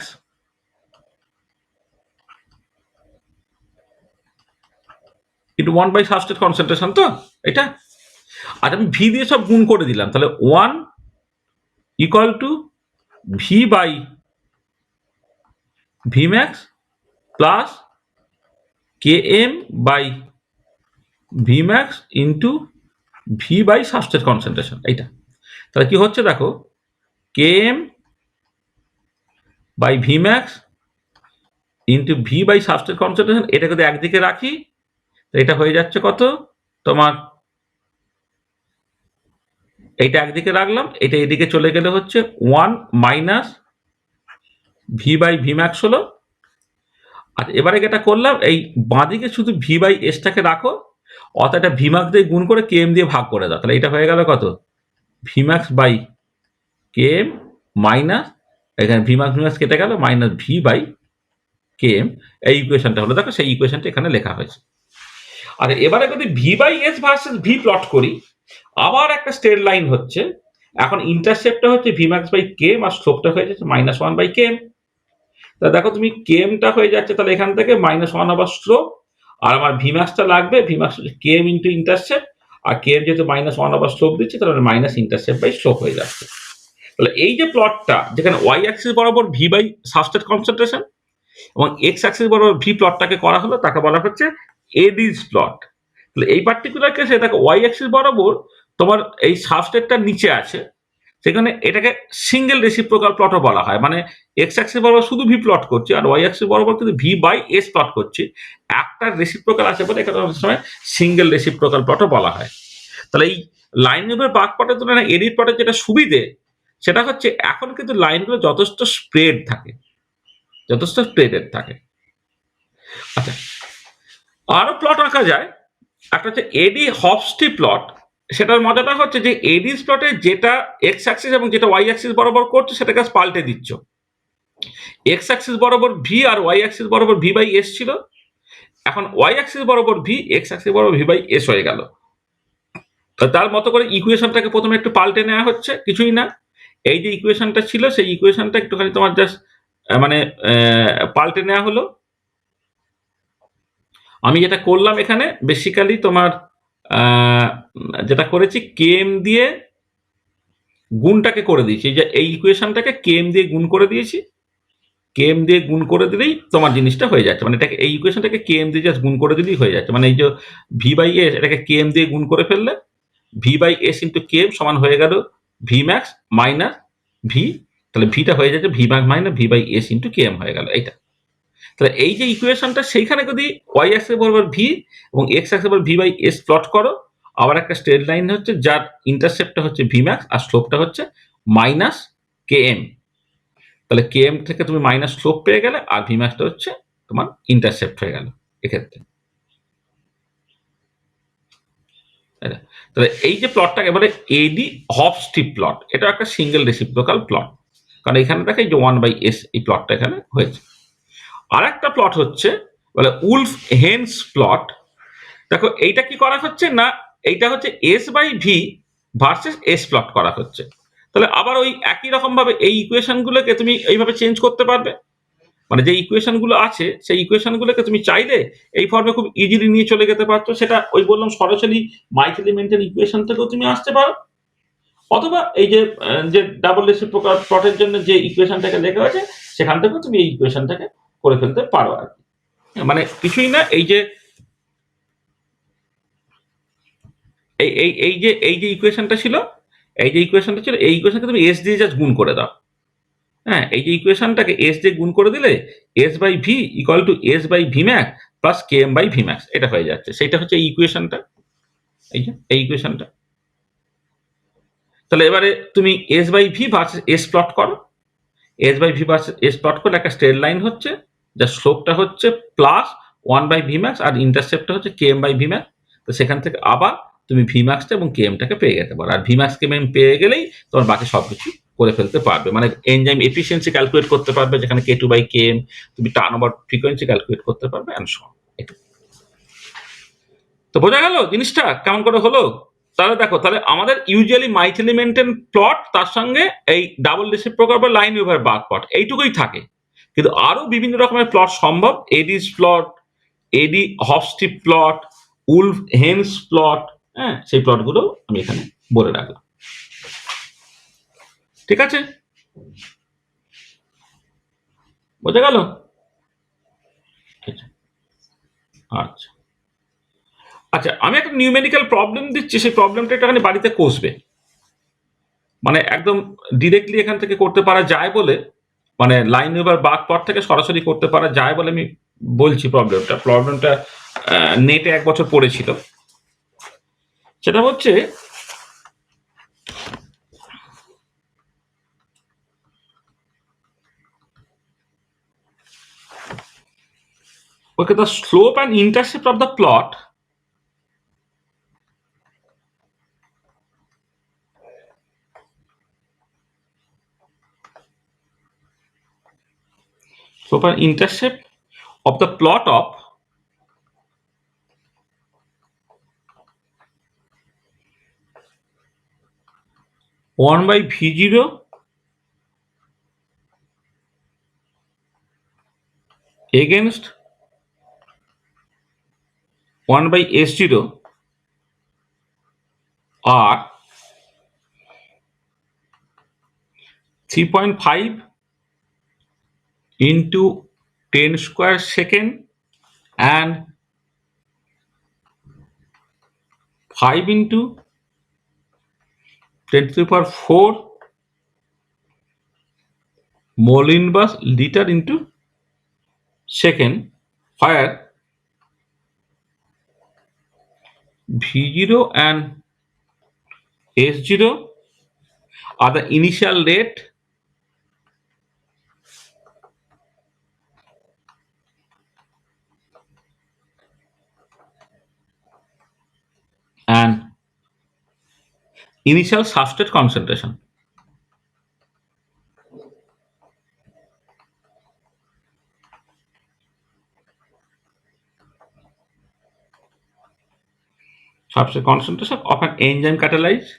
into 1 by substrate concentration. তো এটা আর আমি ভি দিয়ে সব গুণ করে দিলাম, তাহলে 1 equal to V by V max plus km by V max into V by substrate concentration. এইটা তাহলে কি হচ্ছে দেখো, km by V max into V by substrate concentration, এটাকে যদি একদিকে রাখি এটা হয়ে যাচ্ছে কত তোমার, এইটা একদিকে রাখলাম, এটা এদিকে চলে গেলে হচ্ছে 1 minus V by V max হলো। আর এবারে যেটা করলাম, এই বাঁদিকে শুধু ভি বাই এসটাকে রাখো, অর্থাৎ এটা ভি ম্যাক্স দিয়ে গুণ করে কেএম দিয়ে ভাগ করে দাও, তাহলে এটা হয়ে গেল কত V max by KM minus, এখানে ভি ম্যাক্স কেটে গেল, মাইনাস ভি বাই কেএম। এই ইকুয়েশনটা হলো, দেখো সেই ইকুয়েশনটা এখানে লেখা হয়েছে। আর এবারে যদি V by S versus V plot করি, আবার একটা স্ট্রেট লাইন হচ্ছে, এখন ইন্টারসেপ্টটা হচ্ছে ভি ম্যাক্স বাই কেএম আর স্লোপটা হয়ে যাচ্ছে -1 বাই কেএম। তা দেখো তুমি কেএমটা হয়ে যাচ্ছে তাহলে এখান থেকে -1 আবার স্লোপ, আর আমার ভি ম্যাক্সটা লাগবে, V max KM into intercept, আর কেএম যেহেতু -1 আবার স্লোপ দিচ্ছে তাহলে মাইনাস ইন্টারসেপ্ট বাই স্লোপ হয়ে যাচ্ছে। তাহলে এই যে প্লটটা যেখানে ওয়াই অ্যাক্সিস বরাবর ভি বাই সাবস্ট্রেট কনসেন্ট্রেশন এবং এক্স অ্যাক্সিস বরাবর ভি প্লটটাকে করা হলো, তাকে বলা হচ্ছে এডিস প্লট। তাহলে এই পার্টিকুলার কেসে দেখো ওয়াই অ্যাক্সিস বরাবর তোমার এই সাবস্ট্রেটটা নিচে আছে, সেখানে এটাকে সিঙ্গেল রেসিপ্রোকাল প্লটও বলা হয়। মানে এক্স অ্যাক্সিস বরাবর শুধু ভি প্লট করছি আর ওয়াই অ্যাক্সিস বরাবর কিন্তু ভি বাই এস প্লট করছি, একটা রেসিপ্রোকাল আছে বলে এখানে অনেক সময় সিঙ্গেল রেসিপ্রোকাল প্লটও বলা হয়। তাহলে এই লাইন ওয়েভের বাঁক প্লটের তুলনায় এডিট প্লটের যেটা সুবিধে সেটা হচ্ছে এখন কিন্তু লাইনগুলো যথেষ্ট স্প্রেড থাকে, যথেষ্ট স্প্রেডেড থাকে। আচ্ছা, আরো প্লট আঁকা যায়, একটা হচ্ছে এডি হফস্টি প্লট। সেটার মজাটা হচ্ছে যে এডিস প্লটে যেটা এক্স অ্যাক্সিস এবং যেটা ওয়াই অ্যাক্সিস বরাবর করছে সেটাকে পাল্টে দিচ্ছ। এক্স অ্যাক্সিস বরাবর ভি আর ওয়াই অ্যাক্সিস বরাবর ভি বাই এস ছিল, এখন ওয়াই অ্যাক্সিস বরাবর ভি, এক্স অ্যাক্সিস বরাবর ভি বাই এস হয়ে গেল। তার মতো করে ইকুয়েশনটাকে প্রথমে একটু পাল্টে নেওয়া হচ্ছে, কিছুই না, এই যে ইকুয়েশনটা ছিল সেই ইকুয়েশনটা একটুখানি তোমার জাস্ট মানে পাল্টে নেওয়া হলো। আমি যেটা করলাম এখানে বেসিক্যালি তোমার যেটা করেছি কেএম দিয়ে গুণটাকে করে দিয়েছি, যে এই ইকুয়েশনটাকে কেএম দিয়ে গুণ করে দিয়েছি, কেএম দিয়ে গুণ করে দিলেই তোমার জিনিসটা হয়ে যাচ্ছে। মানে এটাকে এই ইকুয়েশনটাকে কেএম দিয়ে জাস্ট গুণ করে দিলেই হয়ে যাচ্ছে। মানে এই যে ভি বাই এস এটাকে কেএম দিয়ে গুণ করে ফেললে V by S into KM সমান হয়ে গেল ভি ম্যাক্স মাইনাস ভি, তাহলে ভিটা হয়ে যাচ্ছে V max minus V by S into KM হয়ে গেল এইটা। তাহলে এই যে ইকুয়েশনটা সেইখানে যদি ওয়াই অ্যাক্সিস বরাবর ভি এবং এক্স অ্যাক্সিস বরাবর ভি বাই এস প্লট করো, আবার একটা স্ট্রেট লাইন হচ্ছে যার ইন্টারসেপ্টটা হচ্ছে ভি ম্যাক্স আর স্লোপটা হচ্ছে মাইনাস কেএম। তাহলে কেএম থেকে তুমি মাইনাস স্লোপ পেয়ে গেলে, আর ভি ম্যাক্সটা হচ্ছে তোমার ইন্টারসেপ্ট হয়ে গেল এক্ষেত্রে। তাহলে এই যে প্লটটাকে বলে এডি হফস্টি প্লট, এটা একটা সিঙ্গেল রেসিপ্রোকাল প্লট, কারণ এখানে দেখে যে 1/s এই প্লটটা এখানে হয়েছে। আর একটা প্লট হচ্ছে বলে উলফ হেন্স প্লট। দেখো এইটা কি করা হচ্ছে না, এইটা হচ্ছে S by V versus S plot করা হচ্ছে। তাহলে আবার ওই একই রকম ভাবে এই ইকুয়েশন গুলোকে তুমি এইভাবে চেঞ্জ করতে পারবে। মানে যে ইকুয়েশন গুলো আছে সেই ইকুয়েশন গুলোকে তুমি চাইলে এই ফর্মে খুব ইজিলি নিয়ে চলে যেতে পারছো। সেটা ওই বললাম সরাসরি মাইকেলি মেন্টেন ইকুয়েশন থেকেও তুমি আসতে পারো, অথবা এই যে যে ডাবল রেসিপ্রোকাল প্লটের জন্য যে ইকুয়েশনটাকে লেখা হয়েছে সেখান থেকেও তুমি এই ইকুয়েশনটাকে করে ফেলতে পারো আর কি। মানে কিছুই না, এই যে এই যে ইকুয়েশনটা ছিল, এই ইকুয়েশনকে তুমি এস দিয়ে জাস্ট গুণ করে দাও। হ্যাঁ, এই যে ইকুয়েশনটাকে এস দিয়ে গুণ করে দিলে S by V equal to S by V max plus K M by V max, এটা হয়ে যাচ্ছে। সেইটা হচ্ছে এই ইকুয়েশনটা, এই যে এই ইকুয়েশনটা। তাহলে এবারে তুমি S by V versus S plot করো। S by V versus S plot করলে একটা স্ট্রেট লাইন হচ্ছে, যার স্লোপটা হচ্ছে plus one by V max আর ইন্টারসেপ্টটা হচ্ছে K M by V max. তো সেখান থেকে আবার তুমি ভি ম্যাক্সটা এবং কে এমটাকে পেয়ে যেতে পারো। আর ভি ম্যাক্স কে এম পেয়ে গেলেই তোমার বাকি সব কিছু করে ফেলতে পারবে। মানে এনজাইম এফিসিয়েন্সি ক্যালকুলেট করতে পারবে, যেখানে কে টু বাই কে এম, তুমি টার্ন ওভার ফ্রিকোয়েন্সি ক্যালকুলেট করতে পারবে অ্যান্ড সো অন। তো বোঝা গেল জিনিসটা কেমন করে হলো? তাহলে দেখো, তাহলে আমাদের ইউজুয়ালি মাইথিলি মেনটেন প্লট, তার সঙ্গে এই ডাবল রেসিপ্রোকাল বা লাইন ওভার বার্ক প্লট, এইটুকুই থাকে। কিন্তু আরো বিভিন্ন রকমের প্লট সম্ভব, এডিস প্লট, এডি হফস্টিপ প্লট, উলফ হেন্স প্লট, হ্যাঁ, সেই প্লটগুলো আমি এখানে বলে রাখলাম। ঠিক আছে, বোঝা গেল? আচ্ছা আচ্ছা, আমি একটা নিউমেরিক্যাল প্রবলেম দিচ্ছি, সেই প্রবলেমটা একটুখানি বাড়িতে কষবে। মানে একদম ডিরেক্টলি এখান থেকে করতে পারা যায় বলে, মানে লাইন ওভার বার্ক প্লট থেকে সরাসরি করতে পারা যায় বলে আমি বলছি। প্রবলেমটা নেটে এক বছর পড়েছিল। সেটা হচ্ছে, okay, the slope and intercept of the plot slope and intercept of the plot of one by v zero against one by s zero are 3.5 into 10 square second and 5 into 10 to the power 4 mole inverse liter into second, where v0 and s0 are the initial rate and initial substrate concentration. Substrate concentration of an enzyme catalyzed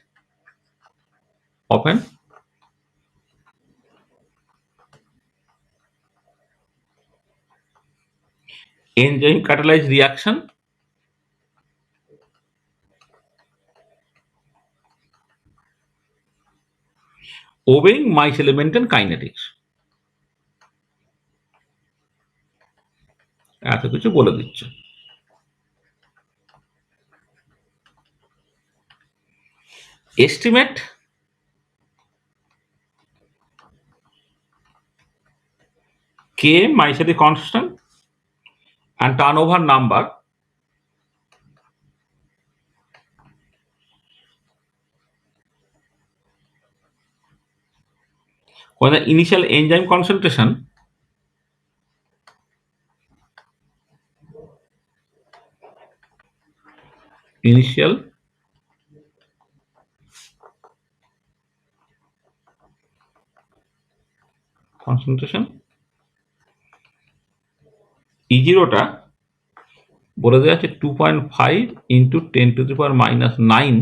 of an enzyme catalyzed reaction obeying Meiss element and kinetics. এত কিছু বলে দিচ্ছে। Estimate K Meiss constant and turnover number when the initial enzyme concentration initial concentration E0 টা বলে দেওয়া আছে 2.5 into 10 to the power minus 9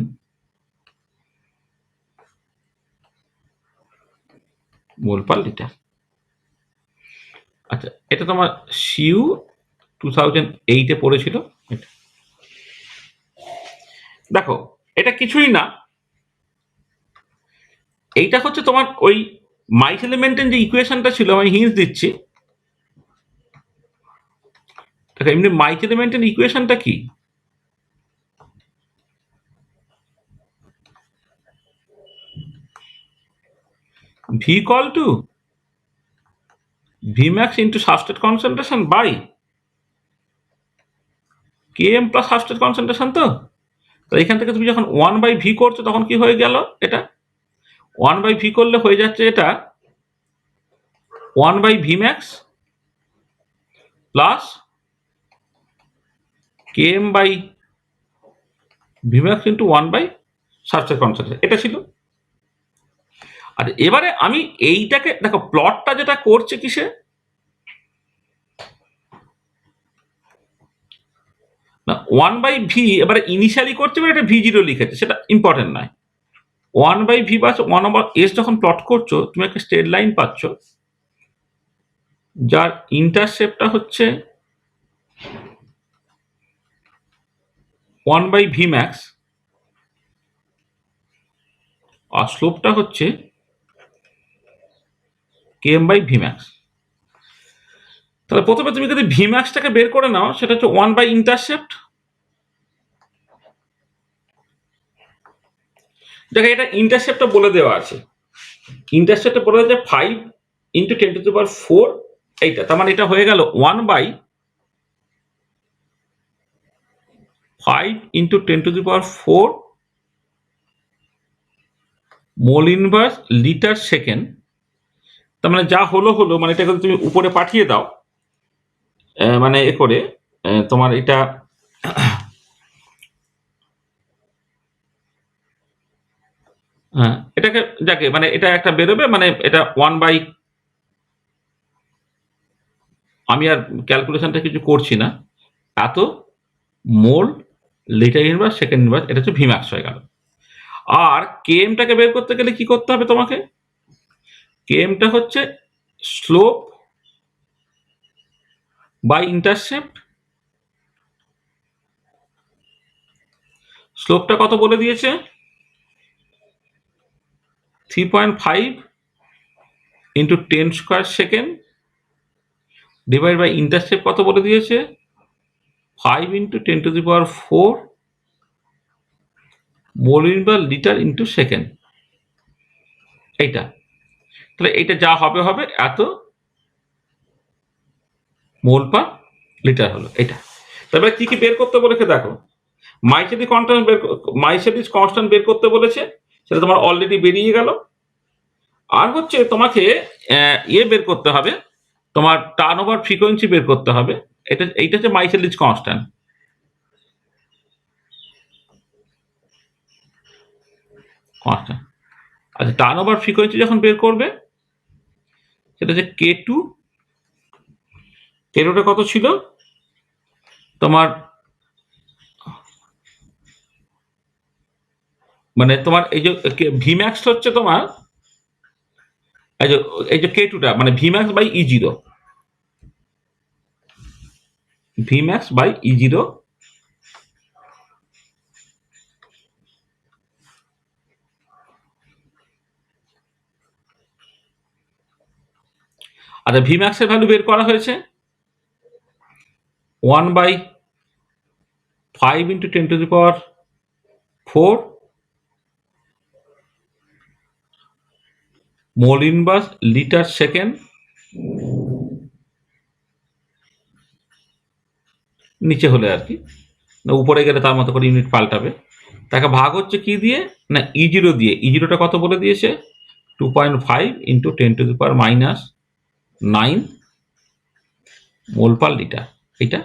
mole per litre. আচ্ছা, এটা তোমার সিউ 2008 এ পড়েছিল। দেখো, এটা কিছুই না, এইটা হচ্ছে তোমার ওই মাইস এলিমেন্টের যে ইকুয়েশনটা ছিল, আমি হিন্স দিচ্ছি। দেখো, এমনি মাইস এলিমেন্টের ইকুয়েশনটা কি? V equal to V max into substrate concentration by K M plus substrate concentration. তো এখান থেকে তুমি যখন 1/v করছো তখন কি হয়ে গেল, এটা 1/v করলে হয়ে যাচ্ছে এটা 1/v max plus km by V max into 1 by substrate concentration, এটা ছিল। আর এবারে আমি এইটাকে দেখো, প্লটটা যেটা করছে কিসে না, 1/v এবারে ইনিশিয়ালি করছে, এবার এটা v0 লিখেছে, সেটা ইম্পর্টেন্ট নয়। 1/v বা 1/s যখন প্লট করছো তুমি একটা স্ট্রেট লাইন পাচ্ছ যার ইন্টারসেপ্টটা হচ্ছে 1/v ম্যাক্স আর স্লোপটা হচ্ছে km/v ম্যাক্স। তাহলে প্রথমে তুমি যদি ভি ম্যাক্সটাকে বের করে নাও, সেটা হচ্ছে 1/ইন্টারসেপ্ট। দেখো এটা ইন্টারসেপ্টটা বলে দেওয়া আছে, ইন্টারসেপ্টটা বলে দেওয়া আছে 5 ইন্টু 10⁴ এইটা, তার মানে এটা হয়ে গেল 1/5 into 10⁴ mole inverse litre second. তার মানে যা হলো হলো, মানে এটা যদি তুমি উপরে পাঠিয়ে দাও, মানে এ করে তোমার এটা হ্যাঁ, এটাকে যাকে মানে এটা একটা বেরোবে, মানে এটা 1/, আমি আর ক্যালকুলেশনটা কিছু করছি না, এত মোল লিটার ইনভার্স সেকেন্ড ইনভার্স, এটা হচ্ছে ভিম্যাক্স হয়ে গেল। আর কেএমটাকে বের করতে গেলে কি করতে হবে তোমাকে, কেএমটা হচ্ছে স্লোপ বাই ইন্টারসেপ্ট। স্লোপটা কত বলে দিয়েছে, 3.5 into 10² second divide by intercept কত বলে দিয়েছে, 5 into 10⁴ mole inverse litre into second. এইটা তাহলে এইটা যা হবে হবে এত মোল পার লিটার হলো এটা। তারপরে কি কি বের করতে বলেছে দেখো, মাইসেডিস কনস্ট্যান্ট বের করতে বলেছে, সেটা তোমার অলরেডি বেরিয়ে গেল। আর হচ্ছে তোমাকে বের করতে হবে, তোমার টার্ন ওভার ফ্রিকোয়েন্সি বের করতে হবে। এইটা হচ্ছে মাইসেডিস কনস্ট্যান্ট। আচ্ছা, টার্ন ওভার ফ্রিকোয়েন্সি যখন বের করবে, সেটা হচ্ছে K2, K2টা কত ছিল তোমার, মানে তোমার এই যে ভিম্যাক্স হচ্ছে তোমার, এই যে K2টা মানে Vmax by E0, Vmax by E0 আচ্ছা, ভিম্যাক্স এর ভ্যালু বের করা হয়েছে 1/5 into 10⁴ mole inverse litre second, নিচে হলে আর কি, না উপরে গেলে তার মতো করে ইউনিট পাল্টাবে। তাকে ভাগ হচ্ছে কি দিয়ে না E0 দিয়ে, E0টা কত বলে দিয়েছে 2.5 ইন্টু 10⁻৯ মোল পার লিটার। এটা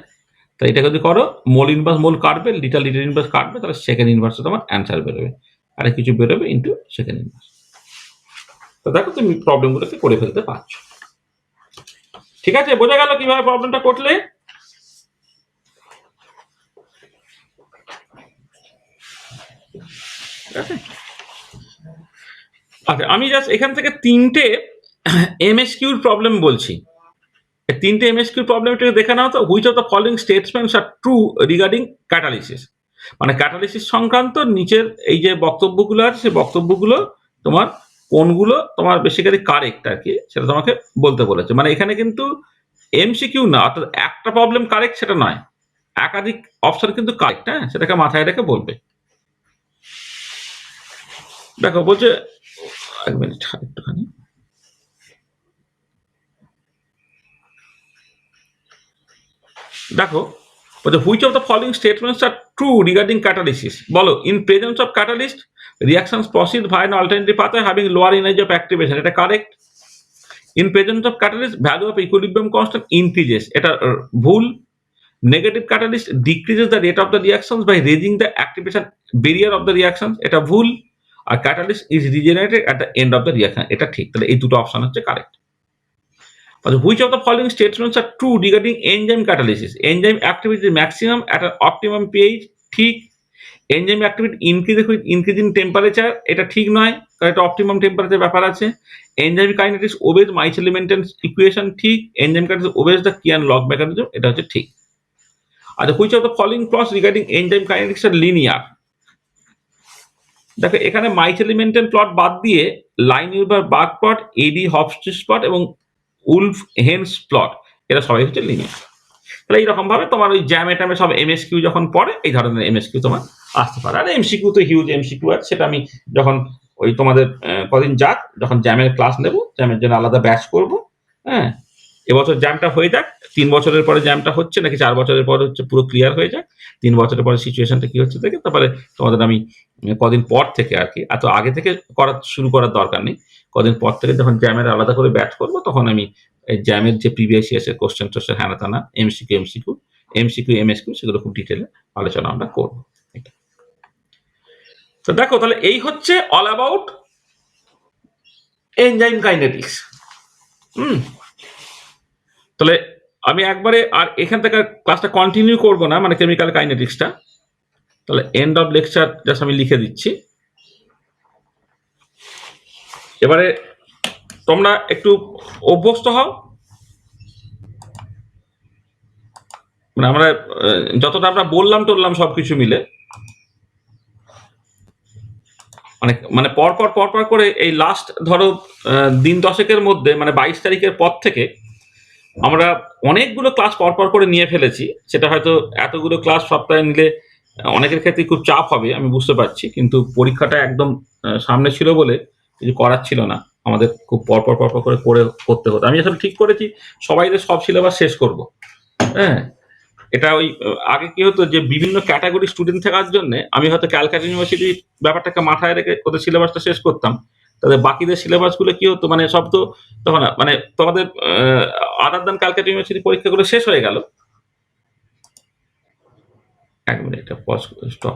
তাই এটা যদি করো, মোল ইনভার্স মোল কাটবে, লিটার লিটার ইনভার্স কাটবে, তাহলে সেকেন্ড ইনভার্সে তোমার অ্যান্সার বেরোবে, আর কিছু বেরোবে ইন্টু সেকেন্ড ইনভার্স। তো দেখো তুমি প্রবলেমগুলোকে করে ফেলতে পারছো। ঠিক আছে, বোঝা গেল কিভাবে প্রবলেমটা করলে। আচ্ছা, আমি জাস্ট এখান থেকে 3টে এমএসকিউর প্রবলেম বলছি। এই 3টে এমএসকিউর প্রবলেম একটু দেখে নাও তো। Which of the following statements are true regarding catalysis, মানে ক্যাটালিসিস সংক্রান্ত নিচের এই যে বক্তব্যগুলো আছে, সেই বক্তব্যগুলো তোমার কোনগুলো তোমার বেসিক্যালি কারেক্ট আর কি, সেটা তোমাকে বলতে বলেছে। মানে এখানে কিন্তু এমসিকিউ না, অর্থাৎ একটা প্রবলেম কারেক্ট সেটা নয়, একাধিক অপশন কিন্তু কারেক্ট। হ্যাঁ, সেটাকে মাথায় রেখে বলবে। দেখো বলছে, এক মিনিট একটুখানি, দেখো বলছে which of the following statements are true regarding catalysis, বলো in presence of catalyst reactions proceed by an alternative pathway having lower energy of activation, এটা correct. In presence of catalyst value of equilibrium constant increases, এটা ভুল। Negative catalyst decreases the rate of the reactions by raising the activation barrier of the reaction, এটা ভুল। আর catalyst is regenerated at the end of the reaction, এটা ঠিক। তাহলে এই দুটো অপশন হচ্ছে correct. Which of the following statements are true regarding enzyme catalysis? Enzyme activity is maximum at an optimum pH, ঠিক। Enzyme activity increase with increasing temperature, এটা ঠিক নয়, কারণ এটা অপটিমাম টেম্পারেচার ব্যাপার আছে। Enzyme kinetics obeys Michaelis Menten equation, ঠিক। Enzyme kinetics obeys the কিয়ান লগ মেকানিজম, এটা হচ্ছে ঠিক। আচ্ছা, which of the following clause regarding enzyme kinetics are linear? দেখো এখানে মাইকেলিস মেন্টেন প্লট বাদ দিয়ে Lineweaver Burk plot, Eadie Hofstee plot এবং উলফ হেন্স প্লট, এরা সবাই হচ্ছে লিনিয়ার। তাহলে এইরকম ভাবে তোমার ওই জ্যামে ট্যামে সব এমএসকিউ যখন পড়ে এই ধরনের এমএসকিউ তোমার আসতে পারে। আর এমসিকিউ তো হিউজ এমসিকিউ আছে, সেটা আমি যখন ওই তোমাদের কদিন যাক, যখন জ্যামের ক্লাস নেব, জ্যামের জন্য আলাদা ব্যাচ করব। হ্যাঁ, এবছর জ্যামটা হয়ে যাক, 3 বছরের পরে জ্যামটা হচ্ছে নাকি 4 বছরের পরে হচ্ছে, পুরো ক্লিয়ার হয়ে যাক। 3 বছরের পরে সিচুয়েশনটা কি হচ্ছে দেখে তারপরে তোমাদের আমি কদিন পর থেকে আর কি, এত আগে থেকে শুরু করার দরকার নেই। কদিন পর থেকে যখন জ্যামের আলাদা করে ব্যাচ করব, তখন আমি জ্যামের যে প্রিভিয়াস ইয়ার্সের কোশ্চেন টোশ্চেন হ্যানা ত্যানা এমসিকিউ এমএসকিউ সেগুলো খুব ডিটেলে আলোচনা আমরা করব। তো দেখো তাহলে এই হচ্ছে অল অ্যাবাউট এনজাইম কাইনেটিক্স। তাহলে আমি একবারে আর এখান থেকে ক্লাসটা কন্টিনিউ করব না, মানে কেমিক্যাল কাইনেটিক্সটা। তাহলে এন্ড অফ লেকচার জাস্ট আমি লিখে দিচ্ছি। এবারে তোমরা একটু অভ্যস্ত হও, মানে আমরা যতটা আমরা বললাম টললাম সবকিছু মিলে, মানে পরপর করে এই লাস্ট ধরো দিন দশেকের মধ্যে, মানে 22 তারিখের পর থেকে আমরা অনেকগুলো ক্লাস পরপর করে নিয়ে ফেলেছি। সেটা হয়তো এতগুলো ক্লাস সপ্তাহে নিলে অনেকের ক্ষেত্রে খুব চাপ হবে, আমি বুঝতে পারছি, কিন্তু পরীক্ষাটা একদম সামনে ছিল বলে কিছু করার ছিল না, আমাদের খুব পরপর করে করতে হতো। আমি আসলে ঠিক করেছি সবাইদের সব সিলেবাস শেষ করব। হ্যাঁ, এটা ওই আগে কি হতো যে বিভিন্ন ক্যাটাগরি স্টুডেন্ট থাকার জন্য আমি হয়তো ক্যালকাটা ইউনিভার্সিটির ব্যাপারটাকে মাথায় রেখে ওদের সিলেবাসটা শেষ করতাম। তাদের বাকিদের সিলেবাসগুলো কি হতো, মানে সব তো তখন মানে তোমাদের আদার দ্যান ক্যালকাটা ইউনিভার্সিটি পরীক্ষাগুলো শেষ হয়ে গেল। 1 মিনিট পজ স্টপ।